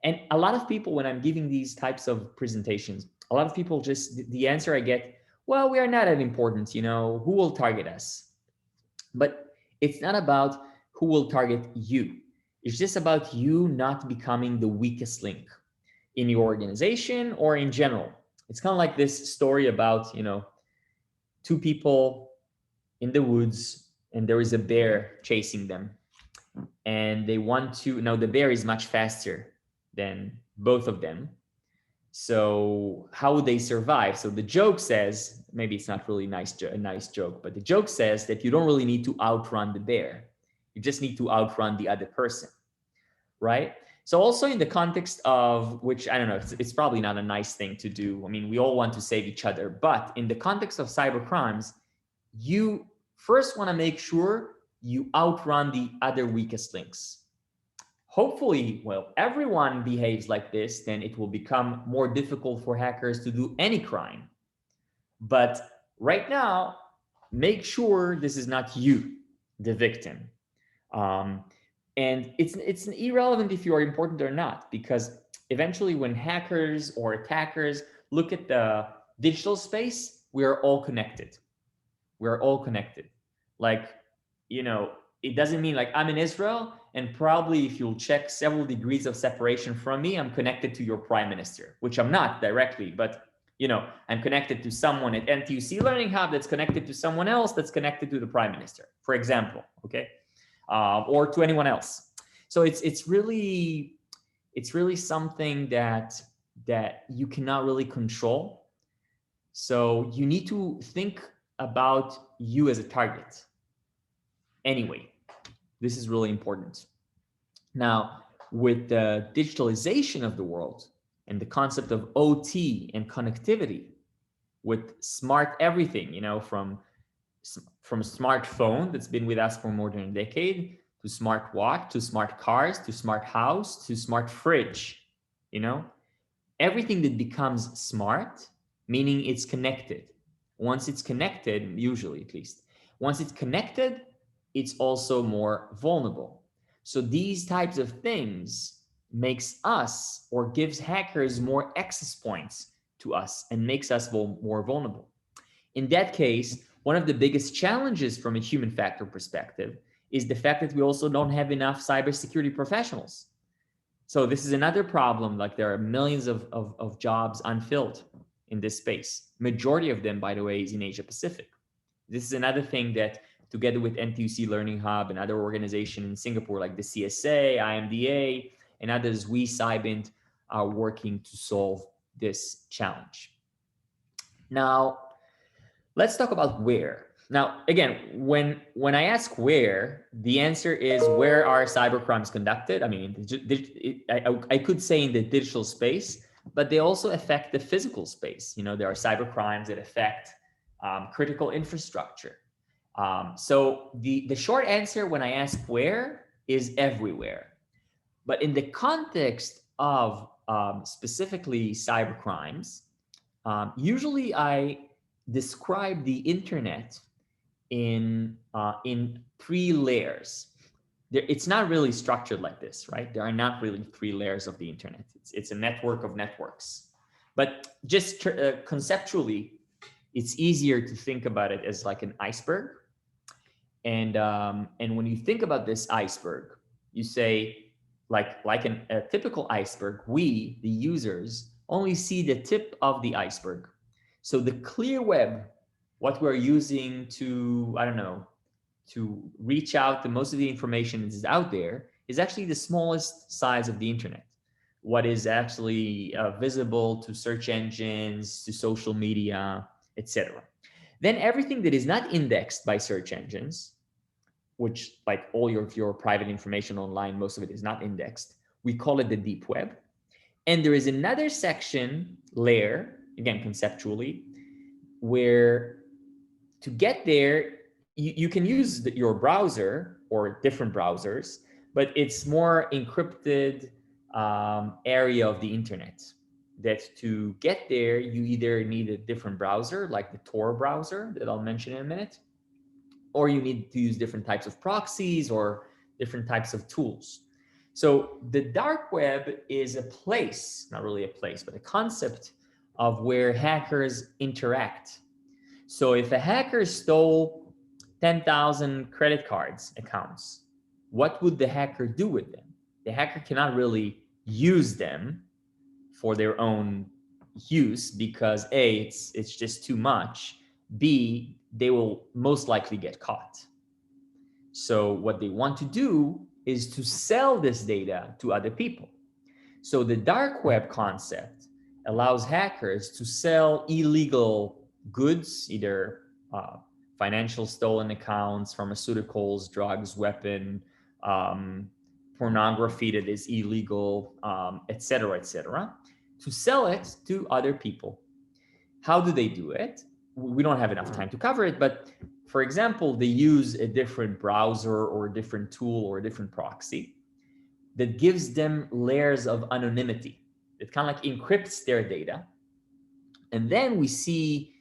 And a lot of people, when I'm giving these types of presentations, a lot of people just, the answer I get, well, we are not that important, who will target us? But it's not about who will target you. It's just about you not becoming the weakest link in your organization or in general. It's kind of like this story about, two people in the woods and there is a bear chasing them. And they want to, now the bear is much faster than both of them. So how would they survive? So the joke says, maybe it's not really a nice joke, but the joke says that you don't really need to outrun the bear. You just need to outrun the other person, right? So also in the context of, which I don't know, it's probably not a nice thing to do. I mean, we all want to save each other, but in the context of cybercrimes, you first want to make sure you outrun the other weakest links. Hopefully, well, everyone behaves like this, then it will become more difficult for hackers to do any crime. But right now, make sure this is not you, the victim. And it's irrelevant if you are important or not, because eventually when hackers or attackers look at the digital space, we are all connected. We're all connected. Like, it doesn't mean like I'm in Israel and probably if you'll check several degrees of separation from me, I'm connected to your prime minister, which I'm not directly, but I'm connected to someone at NTUC LearningHub that's connected to someone else that's connected to the prime minister, for example, okay? Or to anyone else. So it's really something that you cannot really control. So you need to think about you as a target. Anyway, this is really important. Now, with the digitalization of the world and the concept of OT and connectivity, with smart everything, from a smartphone that's been with us for more than a decade, to smart watch, to smart cars, to smart house, to smart fridge, everything that becomes smart, meaning it's connected. Once it's connected, usually at least, once it's connected, it's also more vulnerable. So these types of things makes us or gives hackers more access points to us and makes us more vulnerable. In that case, one of the biggest challenges from a human factor perspective is the fact that we also don't have enough cybersecurity professionals. So this is another problem. Like there are millions of jobs unfilled in this space. Majority of them, by the way, is in Asia Pacific. This is another thing that together with NTUC LearningHub and other organizations in Singapore like the CSA, IMDA, and others, we Cybint are working to solve this challenge. Now, let's talk about where. Now, again, when I ask where, the answer is where are cybercrimes conducted? I mean, I could say in the digital space, but they also affect the physical space. There are cybercrimes that affect critical infrastructure. So the short answer when I ask where is everywhere. But in the context of specifically cybercrimes, usually I describe the internet in 3 layers. It's not really structured like this, right? There are not really 3 layers of the internet. It's a network of networks. But just conceptually, it's easier to think about it as like an iceberg. And when you think about this iceberg, you say, like a typical iceberg, we, the users, only see the tip of the iceberg. So the clear web, what we're using to, I don't know, to reach out to most of the information that is out there, is actually the smallest size of the internet. What is actually visible to search engines, to social media, etc. Then everything that is not indexed by search engines, which like all your private information online, most of it is not indexed. We call it the deep web. And there is another section layer, again, conceptually, where to get there, you can use your browser or different browsers, but it's more encrypted area of the internet. That to get there, you either need a different browser, like the Tor browser that I'll mention in a minute, or you need to use different types of proxies or different types of tools. So the dark web is a place, not really a place, but a concept of where hackers interact. So if a hacker stole 10,000 credit cards accounts, what would the hacker do with them? The hacker cannot really use them for their own use because A, it's just too much. B, they will most likely get caught. So what they want to do is to sell this data to other people. So the dark web concept allows hackers to sell illegal goods, either financial stolen accounts, pharmaceuticals, drugs, weapon, pornography that is illegal, etc., etc., to sell it to other people. How do they do it? We don't have enough time to cover it, but for example, they use a different browser or a different tool or a different proxy that gives them layers of anonymity. It kind of like encrypts their data. And then we see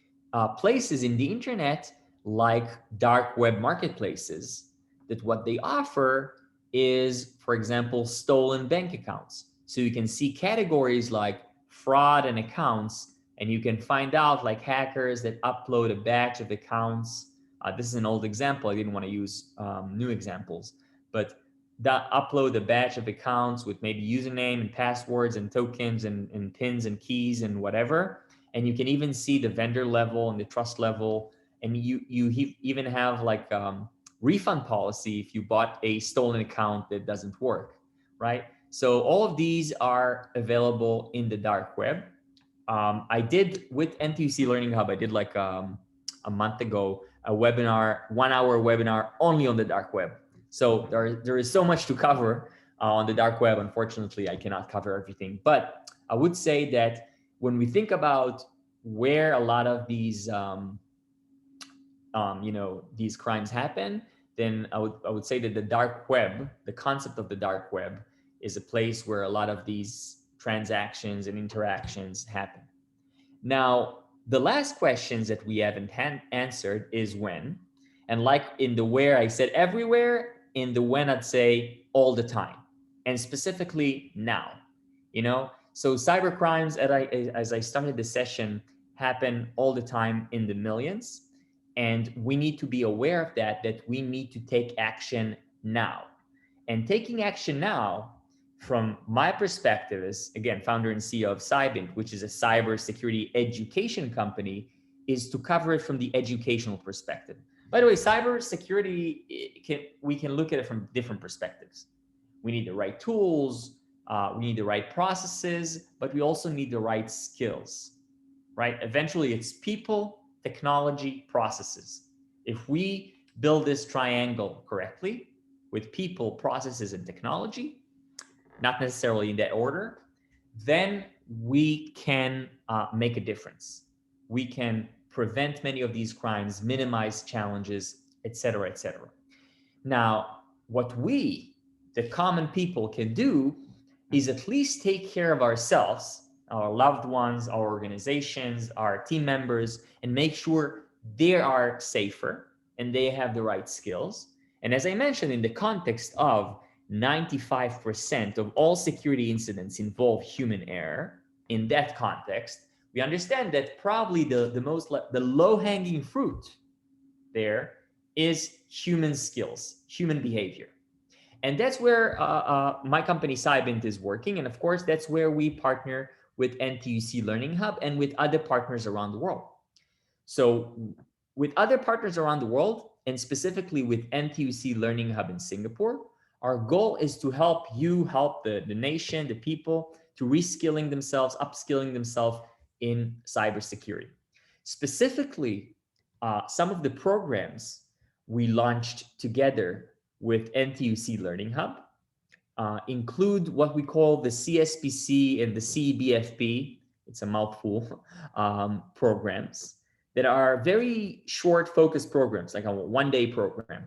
places in the internet like dark web marketplaces that what they offer is, for example, stolen bank accounts. So you can see categories like fraud and accounts, and you can find out like hackers that upload a batch of accounts. This is an old example. I didn't want to use new examples, but that upload a batch of accounts with maybe username and passwords and tokens and pins and keys and whatever. And you can even see the vendor level and the trust level. And you even have like refund policy if you bought a stolen account that doesn't work, right? So all of these are available in the dark web. I did with NTUC Learning Hub, I did like a month ago, a webinar, 1 hour webinar only on the dark web. So there is so much to cover on the dark web. Unfortunately, I cannot cover everything, but I would say that when we think about where a lot of these, these crimes happen, then I would say that the dark web, the concept of the dark web, is a place where a lot of these transactions and interactions happen. Now, the last questions that we haven't answered is when. And like in the where, I said everywhere. In the when, I'd say all the time. And specifically now, So cybercrimes, as I started the session, happen all the time in the millions. And we need to be aware of that we need to take action now. And taking action now, from my perspective as, again, founder and CEO of Cybint, which is a cybersecurity education company, is to cover it from the educational perspective. By the way, cybersecurity, we can look at it from different perspectives. We need the right tools, we need the right processes, but we also need the right skills, right? Eventually, it's people, technology, processes. If we build this triangle correctly with people, processes, and technology, not necessarily in that order, then we can make a difference. We can prevent many of these crimes, minimize challenges, etc., etc. Now, what we, the common people, can do is at least take care of ourselves, our loved ones, our organizations, our team members, and make sure they are safer and they have the right skills. And as I mentioned, in the context of 95% of all security incidents involve human error, in that context, we understand that probably the low-hanging fruit there is human skills, human behavior. And that's where my company Cybint is working. And of course, that's where we partner with NTUC Learning Hub and with other partners around the world. So with other partners around the world, and specifically with NTUC Learning Hub in Singapore, our goal is to help you help the nation, the people, to reskilling themselves, upskilling themselves in cybersecurity. Specifically, some of the programs we launched together with NTUC Learning Hub include what we call the CSPC and the CBFP, it's a mouthful, programs that are very short focused programs, like a one-day program.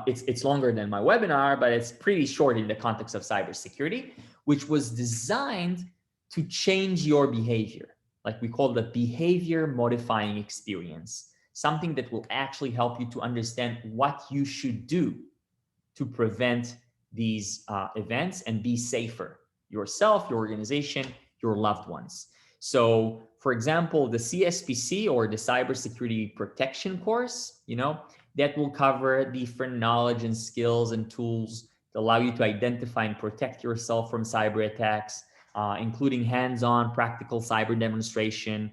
It's longer than my webinar, but it's pretty short in the context of cybersecurity, which was designed to change your behavior. Like we call the behavior modifying experience, something that will actually help you to understand what you should do to prevent these events and be safer yourself, your organization, your loved ones. So for example, the CSPC or the cybersecurity protection course, that will cover different knowledge and skills and tools that allow you to identify and protect yourself from cyber attacks, including hands-on practical cyber demonstration,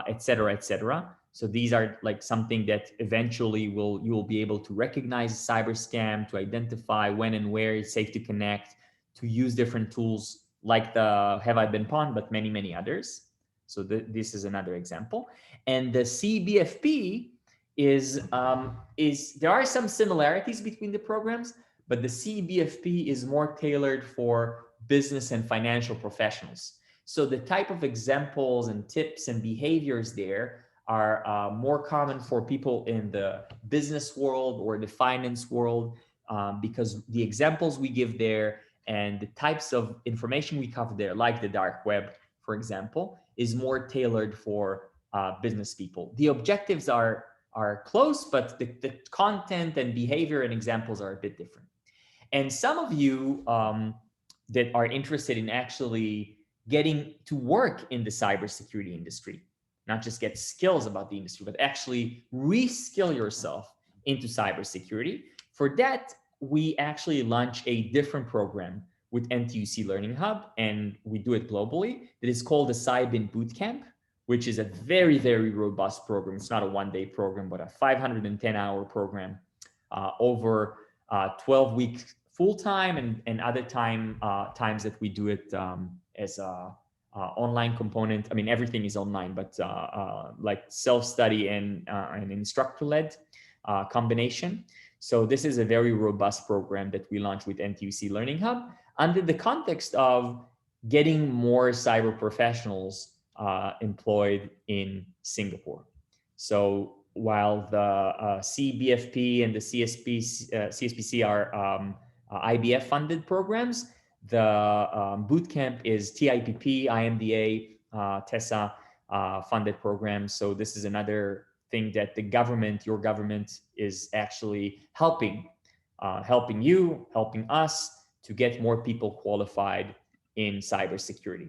et cetera, et cetera. So these are like something that eventually you will be able to recognize a cyber scam, to identify when and where it's safe to connect, to use different tools like the Have I Been Pawned, but many, many others. So this is another example. And the CBFP is there are some similarities between the programs, but the CBFP is more tailored for business and financial professionals. So the type of examples and tips and behaviors there are more common for people in the business world or the finance world, because the examples we give there and the types of information we cover there, like the dark web, for example, is more tailored for business people. The objectives are close, but the content and behavior and examples are a bit different. And some of you that are interested in actually getting to work in the cybersecurity industry, not just get skills about the industry, but actually reskill yourself into cybersecurity. For that, we actually launch a different program with NTUC Learning Hub, and we do it globally. That is called the Cybint Bootcamp, which is a very, very robust program. It's not a one-day program, but a 510-hour program over 12 weeks full-time and other times that we do it as a online component. I mean, everything is online, but like self-study and an instructor-led combination. So this is a very robust program that we launched with NTUC Learning Hub under the context of getting more cyber professionals employed in Singapore. So while the CBFP and the CSPC are IBF funded programs, the bootcamp is TIPP, IMDA, TESA funded programs. So this is another thing that the government, your government, is actually helping you, helping us to get more people qualified in cybersecurity.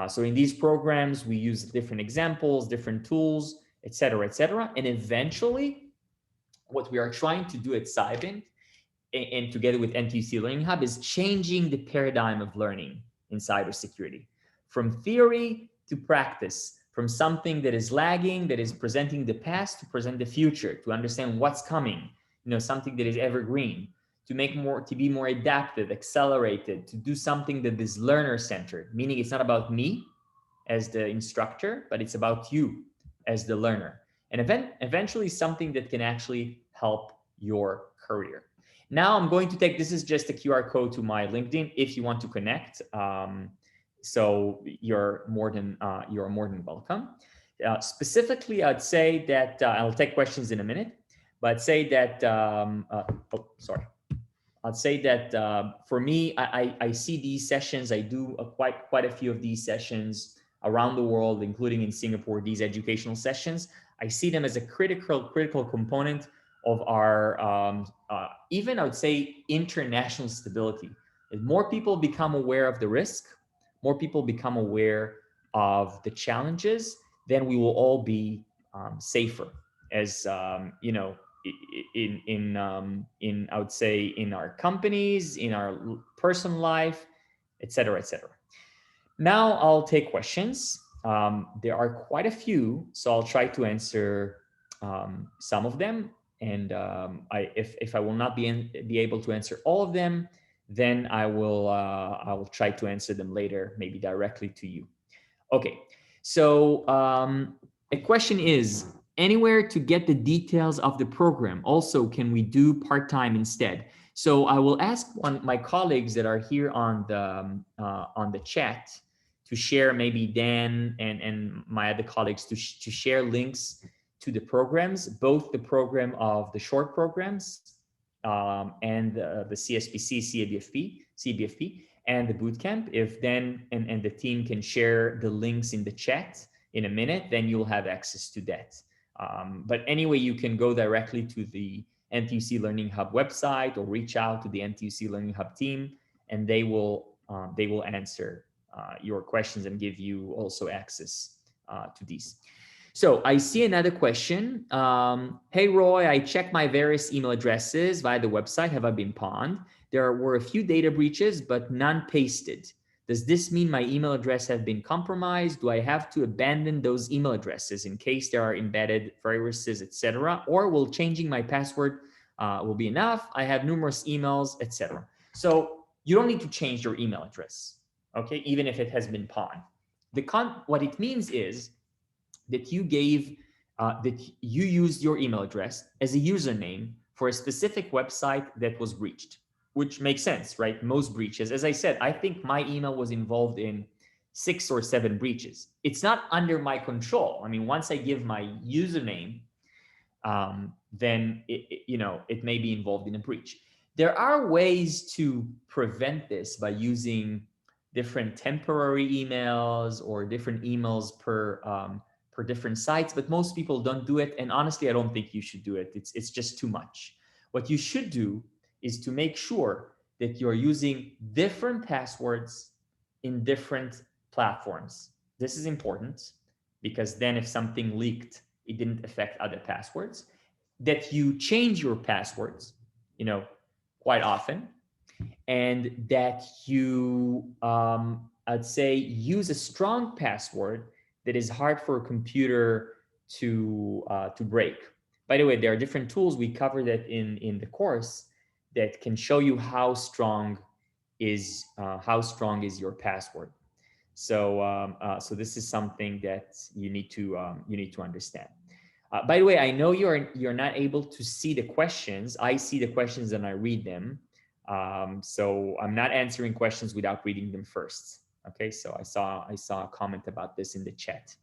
So in these programs, we use different examples, different tools, et cetera, and eventually, what we are trying to do at Cybint and together with NTUC Learning Hub is changing the paradigm of learning in cybersecurity from theory to practice, from something that is lagging, that is presenting the past, to present the future, to understand what's coming, something that is evergreen, to be more adaptive, accelerated, to do something that is learner-centered, meaning it's not about me as the instructor, but it's about you as the learner. And eventually something that can actually help your career. Now I'm going to this is just a QR code to my LinkedIn if you want to connect. So you're more than welcome. Specifically, I'd say that I'll take questions in a minute, but I'd say that, I'd say that for me, I see these sessions. I do quite a few of these sessions around the world, including in Singapore, these educational sessions. I see them as a critical component of our, even I would say, international stability. As more people become aware of the risk, more people become aware of the challenges, then we will all be safer as, in I would say in our companies, in our personal life, etc., etc. Now I'll take questions. There are quite a few, so I'll try to answer some of them. And if I will not be able to answer all of them, then I will try to answer them later, maybe directly to you. Okay, so a question is, anywhere to get the details of the program? Also, can we do part-time instead? So I will ask my colleagues that are here on the chat to share, maybe Dan and my other colleagues to share links to the programs, both the program of the short programs and the CSPC, CBFP, and the bootcamp. If Dan and the team can share the links in the chat in a minute, then you'll have access to that. But anyway, you can go directly to the NTUC Learning Hub website or reach out to the NTUC Learning Hub team, and they will answer your questions and give you also access to these. So I see another question. Hey, Roy, I checked my various email addresses via the website. Have I been pawned? There were a few data breaches, but none pasted. Does this mean my email address have been compromised? Do I have to abandon those email addresses in case there are embedded viruses, etc.? Or will changing my password will be enough? I have numerous emails, etc. So you don't need to change your email address, okay? Even if it has been pawned. What it means is that you used your email address as a username for a specific website that was breached, which makes sense, right? Most breaches, as I said, I think my email was involved in 6 or 7 breaches. It's not under my control. I mean, once I give my username, then it may be involved in a breach. There are ways to prevent this by using different temporary emails or different emails per different sites, but most people don't do it. And honestly, I don't think you should do it. It's just too much. What you should do is to make sure that you're using different passwords in different platforms. This is important because then if something leaked, it didn't affect other passwords. That you change your passwords, quite often, and that you, I'd say, use a strong password that is hard for a computer to break. By the way, there are different tools. We cover that in the course that can show you how strong is your password. So this is something that you need to understand. By the way, I know you're not able to see the questions. I see the questions and I read them. So I'm not answering questions without reading them first. Okay, so I saw a comment about this in the chat.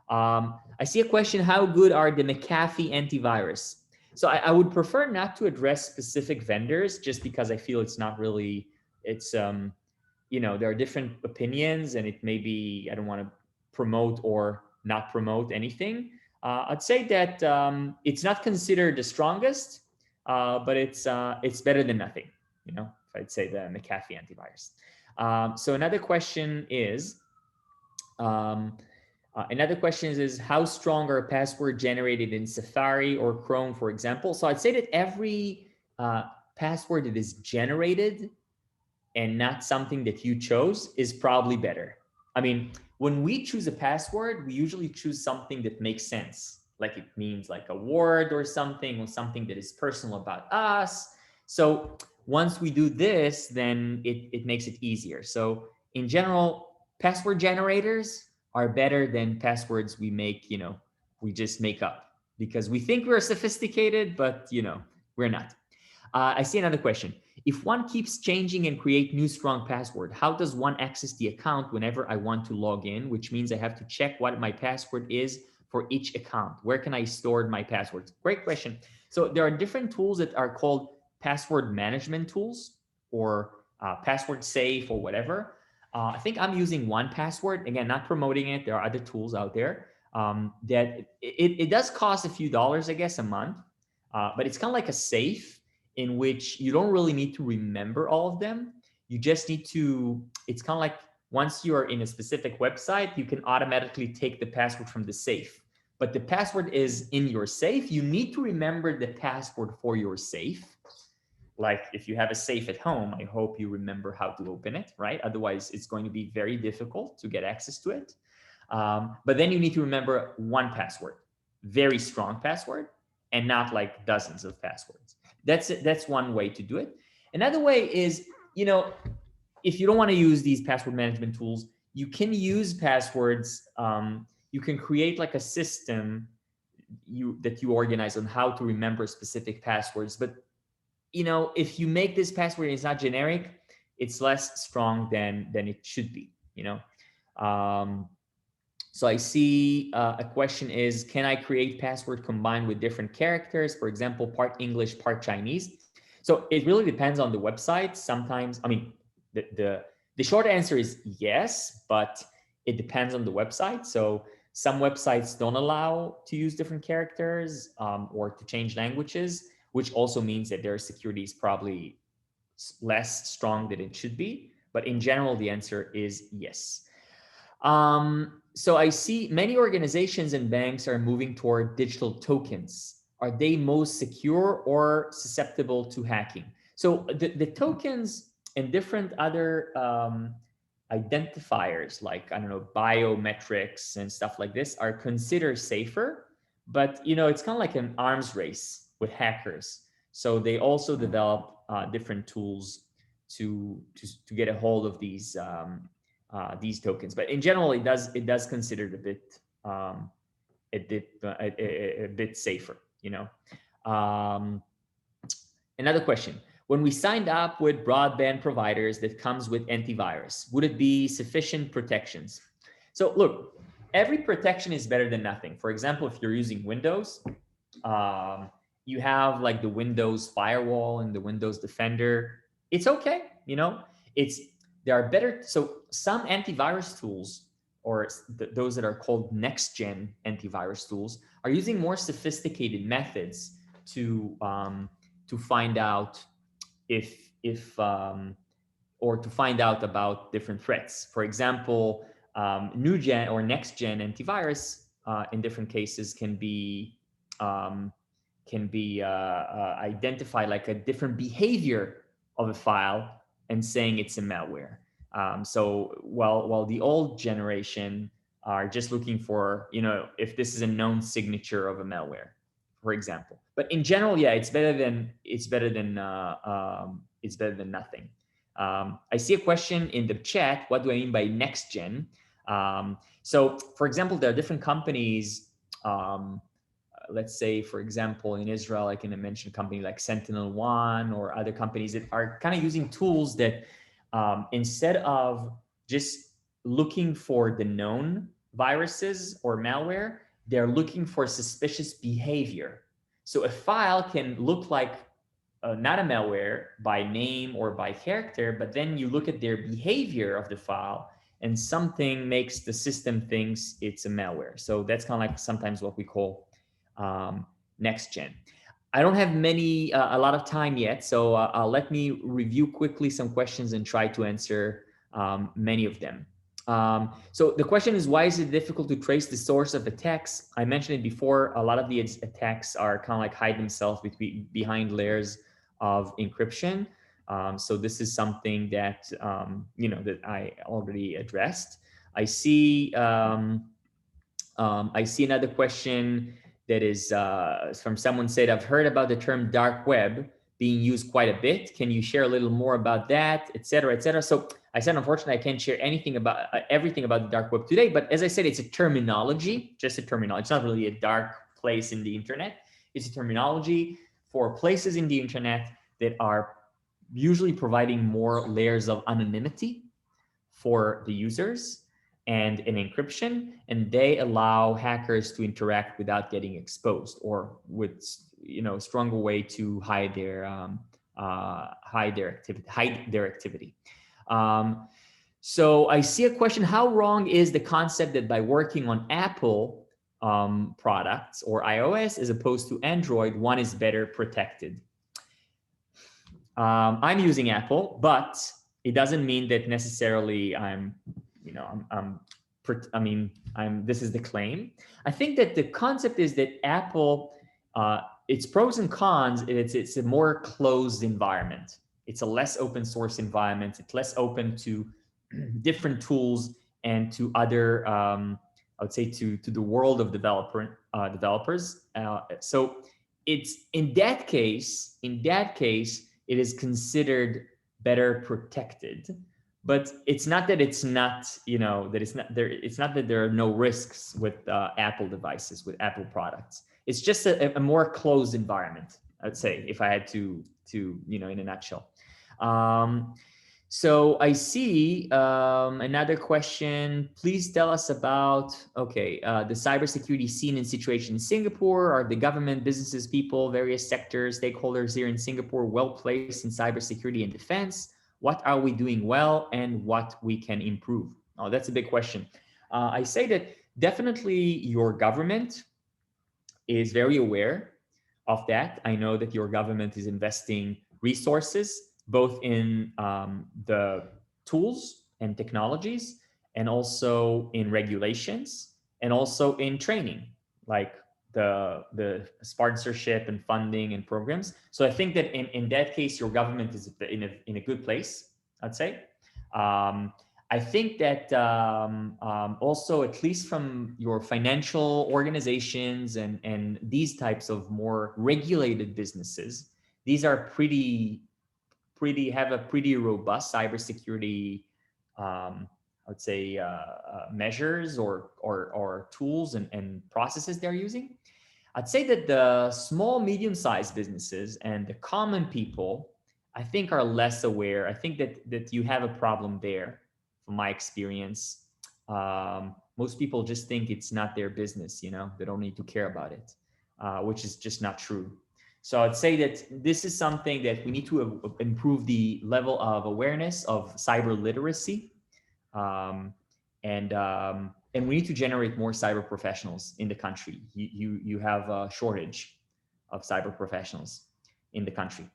I see a question: how good are the McAfee antivirus? So I would prefer not to address specific vendors, just because I feel it's not really. It's there are different opinions, and it may be, I don't want to promote or not promote anything. I'd say that it's not considered the strongest, but it's better than nothing. If I'd say the McAfee antivirus. So another question is, how strong are a password generated in Safari or Chrome, for example? So I'd say that every password that is generated and not something that you chose is probably better. I mean, when we choose a password, we usually choose something that makes sense. Like it means like a word or something that is personal about us. So once we do this, then it makes it easier. So in general, password generators are better than passwords we make, we just make up because we think we're sophisticated, but we're not. I see another question. If one keeps changing and create new strong password, how does one access the account whenever I want to log in? Which means I have to check what my password is for each account. Where can I store my passwords? Great question. So there are different tools that are called password management tools or password safe or whatever. I think I'm using 1Password. Again, not promoting it. There are other tools out there that it does cost a few dollars, I guess, a month. But it's kind of like a safe in which you don't really need to remember all of them. You just need to, it's kind of like once you're in a specific website, you can automatically take the password from the safe. but the password is in your safe, you need to remember the password for your safe. Like if you have a safe at home, I hope you remember how to open it, right? Otherwise, it's going to be very difficult to get access to it. But then you need to remember one password, very strong password, and not like dozens of passwords. That's one way to do it. Another way is, if you don't want to use these password management tools, you can use passwords. You can create like a system that you organize on how to remember specific passwords. But if you make this password and it's not generic, it's less strong than it should be. So I see a question is, can I create password combined with different characters? For example, part English, part Chinese. So it really depends on the website. Sometimes, I mean, the short answer is yes, but it depends on the website. So some websites don't allow to use different characters or to change languages, which also means that their security is probably less strong than it should be. But in general, the answer is yes. So I see many organizations and banks are moving toward digital tokens. Are they most secure or susceptible to hacking? So the tokens and different other identifiers, like, I don't know, biometrics and stuff like this, are considered safer. But, it's kind of like an arms race with hackers. So they also develop different tools to get a hold of these tokens. But in general, it does consider it a bit safer. Another question: when we signed up with broadband providers that comes with antivirus, would it be sufficient protections? So look, every protection is better than nothing. For example, if you're using Windows, you have like the Windows firewall and the Windows Defender. It's okay. There are better. So some antivirus tools, or those that are called next-gen antivirus tools, are using more sophisticated methods to find out or to find out about different threats. For example, new gen or next gen antivirus in different cases can be identify like a different behavior of a file and saying it's a malware. So while the old generation are just looking for, if this is a known signature of a malware, for example. But in general, yeah, it's better than nothing. I see a question in the chat. What do I mean by next gen? So, for example, there are different companies. Let's say, for example, in Israel, I can mention a company like SentinelOne or other companies that are kind of using tools that instead of just looking for the known viruses or malware, they're looking for suspicious behavior. So a file can look like not a malware by name or by character, but then you look at their behavior of the file and something makes the system thinks it's a malware. So that's kind of like sometimes what we call next gen. I don't have a lot of time yet, so let me review quickly some questions and try to answer many of them. So the question is, why is it difficult to trace the source of attacks? I mentioned it before. A lot of the attacks are kind of like hide themselves behind layers of encryption. So this is something that that I already addressed. I see another question that is from someone said, I've heard about the term dark web being used quite a bit. Can you share a little more about that, et cetera, et cetera? So I said, unfortunately, I can't share everything about the dark web today. But as I said, it's a terminology, just a terminology. It's not really a dark place in the internet. It's a terminology for places in the internet that are usually providing more layers of anonymity for the users and an encryption, and they allow hackers to interact without getting exposed, or with a stronger way to hide their activity. So I see a question: how wrong is the concept that by working on Apple products or iOS as opposed to Android, one is better protected? I'm using Apple, but it doesn't mean that necessarily I'm this is the claim. I think that the concept is that Apple, its pros and cons, it's a more closed environment. It's a less open source environment. It's less open to different tools and to other, I would say, to the world of developers. So it's in that case, it is considered better protected. But it's not that it's not, that it's not there. It's not that there are no risks with Apple devices, with Apple products. It's just a more closed environment, I'd say, if I had to in a nutshell. So I see another question. Please tell us about, the cybersecurity scene and situation in Singapore. Are the government, businesses, people, various sectors, stakeholders here in Singapore well placed in cybersecurity and defense? What are we doing well and what we can improve? Oh, that's a big question. I say that definitely your government is very aware of that. I know that your government is investing resources both in the tools and technologies, and also in regulations, and also in training, like the sponsorship and funding and programs. So I think that in that case, your government is in a good place, I'd say. I think that also, at least from your financial organizations and these types of more regulated businesses, these are have a pretty robust cybersecurity, I would say, measures or tools and processes they're using. I'd say that the small, medium-sized businesses and the common people, I think, are less aware. I think that you have a problem there, from my experience. Most people just think it's not their business, they don't need to care about it, which is just not true. So I'd say that this is something that we need to improve the level of awareness of cyber literacy, and we need to generate more cyber professionals in the country. You have a shortage of cyber professionals in the country.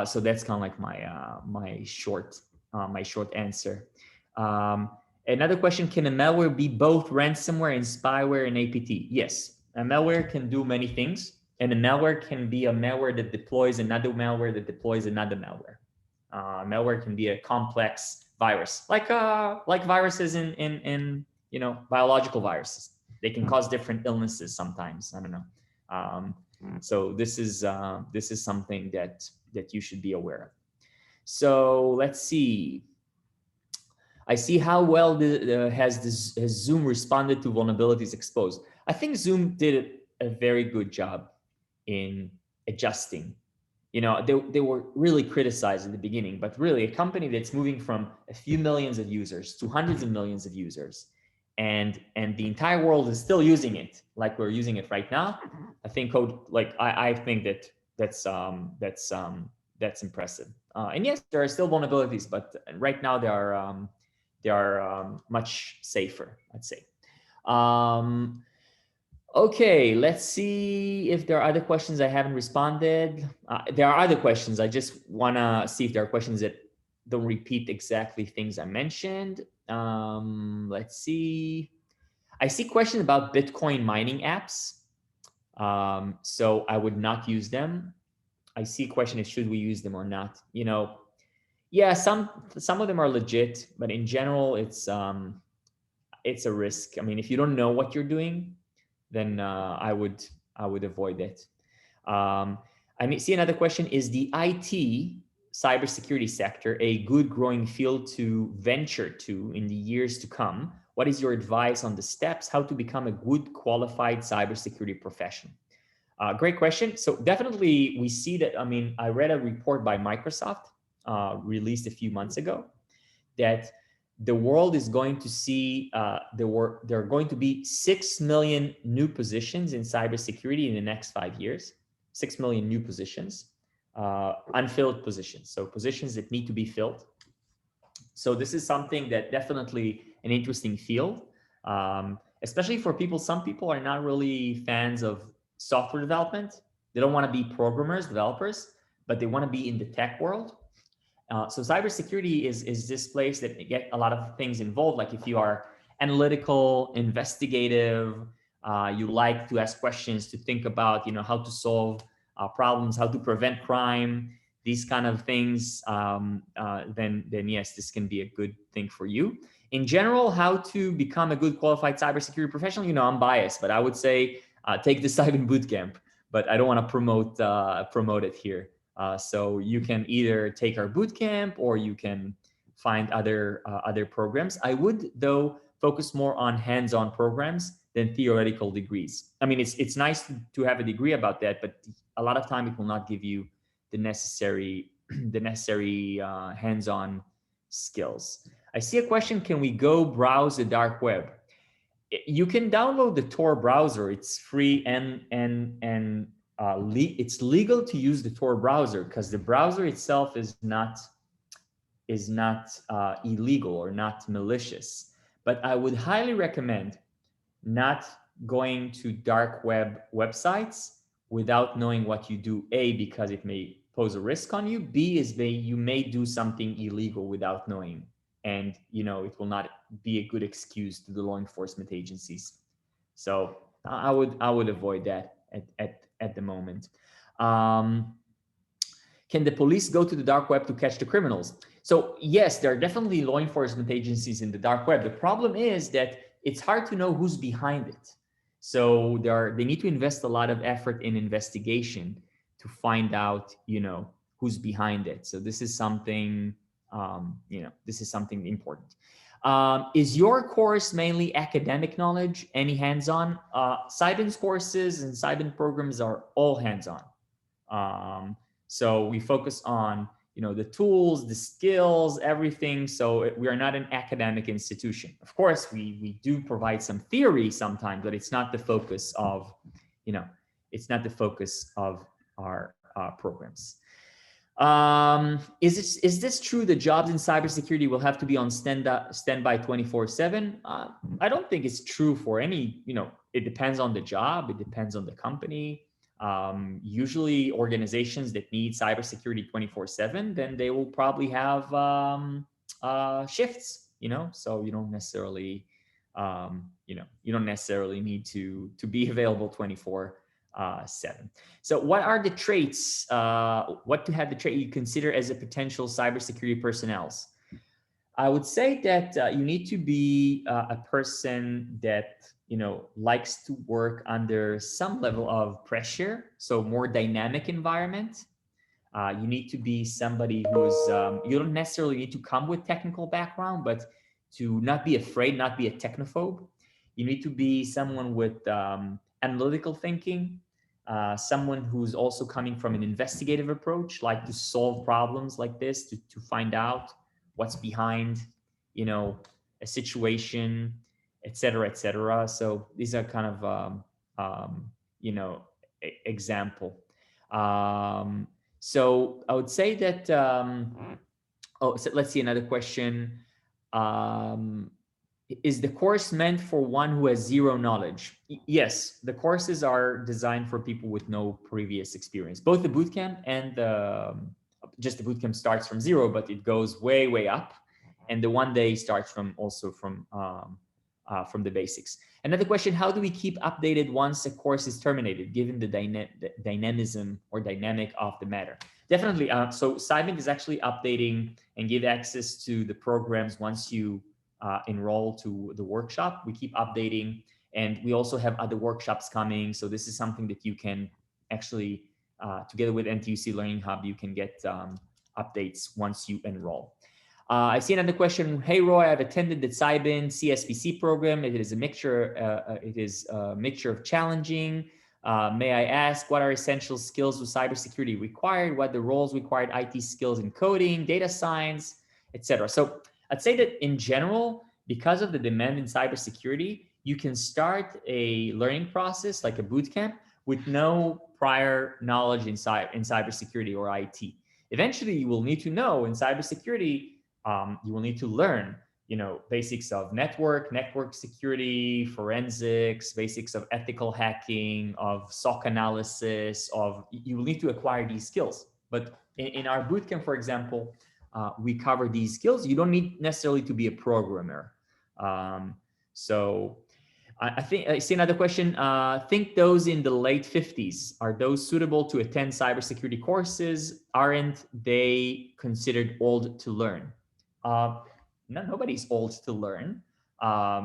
So that's kind of like my short answer. Another question: can a malware be both ransomware and spyware and APT? Yes, a malware can do many things. And a malware can be a malware that deploys another malware that deploys another malware. Malware can be a complex virus, like viruses in biological viruses. They can cause different illnesses sometimes. I don't know. So this is something that you should be aware of. So let's see. I see how well has Zoom responded to vulnerabilities exposed. I think Zoom did a very good job in adjusting. They were really criticized at the beginning, but really a company that's moving from a few millions of users to hundreds of millions of users, and the entire world is still using it like we're using it right now. I think I think that's impressive. And yes, there are still vulnerabilities, but right now they are much safer, I'd say. Okay, let's see if there are other questions I haven't responded. There are other questions. I just want to see if there are questions that don't repeat exactly things I mentioned. Let's see. I see questions about Bitcoin mining apps. So I would not use them. I see a question is, should we use them or not? Yeah, some of them are legit, but in general, it's a risk. I mean, if you don't know what you're doing, then I would avoid it. I see another question: is the IT cybersecurity sector a good growing field to venture to in the years to come? What is your advice on the steps how to become a good qualified cybersecurity professional? Great question. So definitely we see that. I mean, I read a report by Microsoft released a few months ago that the world is going to see there are going to be 6 million new positions in cybersecurity in the next 5 years. 6 million new positions, unfilled positions, so positions that need to be filled. So this is something that definitely an interesting field, especially for people. Some people are not really fans of software development. They don't want to be programmers, developers, but they want to be in the tech world. So cybersecurity is this place that get a lot of things involved. Like if you are analytical, investigative. You like to ask questions, to think about, how to solve problems, how to prevent crime, these kind of things, then yes, this can be a good thing for you. In general, how to become a good qualified cybersecurity professional, I'm biased, but I would say take the Cyber Bootcamp, but I don't want to promote it here. So you can either take our bootcamp or you can find other programs. I would, though, focus more on hands-on programs than theoretical degrees. I mean, it's nice to have a degree about that, but a lot of time it will not give you the necessary hands-on skills. I see a question: can we go browse the dark web? You can download the Tor browser. It's free, and it's legal to use the Tor browser because the browser itself is not illegal or not malicious. But I would highly recommend not going to dark web websites without knowing what you do. A, because it may pose a risk on you. B, is you may do something illegal without knowing, and it will not be a good excuse to the law enforcement agencies. So I would avoid that at the moment. Can the police go to the dark web to catch the criminals? So yes, there are definitely law enforcement agencies in the dark web. The problem is that it's hard to know who's behind it. So they need to invest a lot of effort in investigation to find out, who's behind it. So this is something, important. Is your course mainly academic knowledge? Any hands-on? Cybin's courses and Cybin programs are all hands-on. So we focus on, the tools, the skills, everything. So we are not an academic institution. Of course, we do provide some theory sometimes, but it's not the focus of, our programs. Is this true? The jobs in cybersecurity will have to be on standby 24/7? I don't think it's true for any. It depends on the job. It depends on the company. Usually, organizations that need cybersecurity 24/7, then they will probably have shifts. So you don't necessarily, need to be available 24/7. So what are the traits, what to have the trait you consider as a potential cybersecurity personnel? I would say that you need to be a person that, likes to work under some level of pressure. So more dynamic environment. You need to be somebody who's, you don't necessarily need to come with technical background, but to not be afraid, not be a technophobe. You need to be someone with analytical thinking, someone who's also coming from an investigative approach, like to solve problems like this, to find out what's behind, a situation, et cetera, et cetera. So these are kind of, example. So I would say that, so let's see another question. Is the course meant for one who has zero knowledge? Yes, the courses are designed for people with no previous experience. Both the bootcamp and just the bootcamp starts from zero, but it goes way, way up. And the 1 day starts from the basics. Another question: how do we keep updated once a course is terminated, given the dynamism or dynamic of the matter? Definitely. So Cybin is actually updating and give access to the programs once you enroll to the workshop. We keep updating, and we also have other workshops coming. So this is something that you can actually, together with NTUC LearningHub, you can get updates once you enroll. I see another question. Hey Roy, I've attended the Cybin CSPC program. It is a mixture. Of challenging. May I ask, what are essential skills of cybersecurity required? What the roles required? IT skills in coding, data science, etc. So I'd say that in general, because of the demand in cybersecurity, you can start a learning process like a bootcamp with no prior knowledge in cybersecurity or IT. Eventually, you will need to know in cybersecurity. You will need to learn, basics of network security, forensics, basics of ethical hacking, of SOC analysis. You will need to acquire these skills. But in our bootcamp, for example, we cover these skills. You don't need necessarily to be a programmer. So I think I see another question. Think those in the late 50s, are those suitable to attend cybersecurity courses? Aren't they considered old to learn? Uh, no, nobody's old to learn.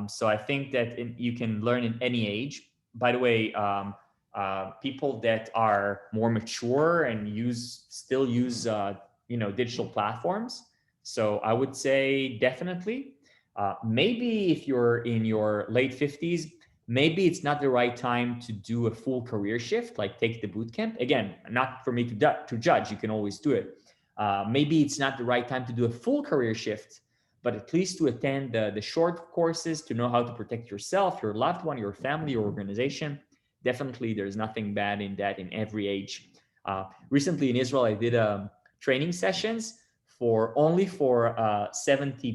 So I think that you can learn in any age. By the way, people that are more mature and still use digital platforms. So I would say definitely. Maybe if you're in your late 50s, maybe it's not the right time to do a full career shift, like take the boot camp. Again, not for me to judge. You can always do it. Maybe it's not the right time to do a full career shift, but at least to attend the short courses to know how to protect yourself, your loved one, your family, your organization. Definitely, there's nothing bad in that in every age. Recently in Israel, I did training sessions for 70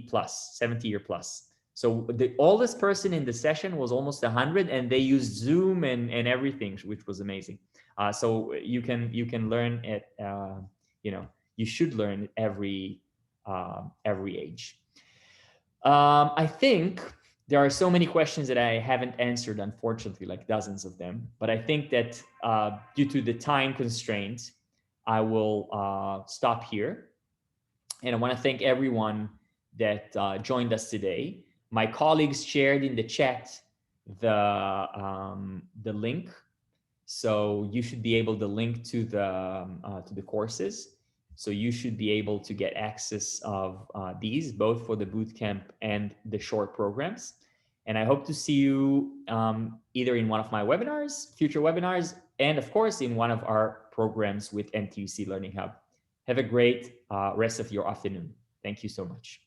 year plus. So the oldest person in the session was almost 100, and they used Zoom and everything, which was amazing. So you can learn at you should learn every age. I think there are so many questions that I haven't answered, unfortunately, like dozens of them. But I think that due to the time constraints, I will stop here. And I want to thank everyone that joined us today. My colleagues shared in the chat the link, so you should be able to link to the courses. So you should be able to get access of these, both for the bootcamp and the short programs. And I hope to see you either in one of my webinars, future webinars, and of course in one of our programs with NTUC Learning Hub. Have a great rest of your afternoon. Thank you so much.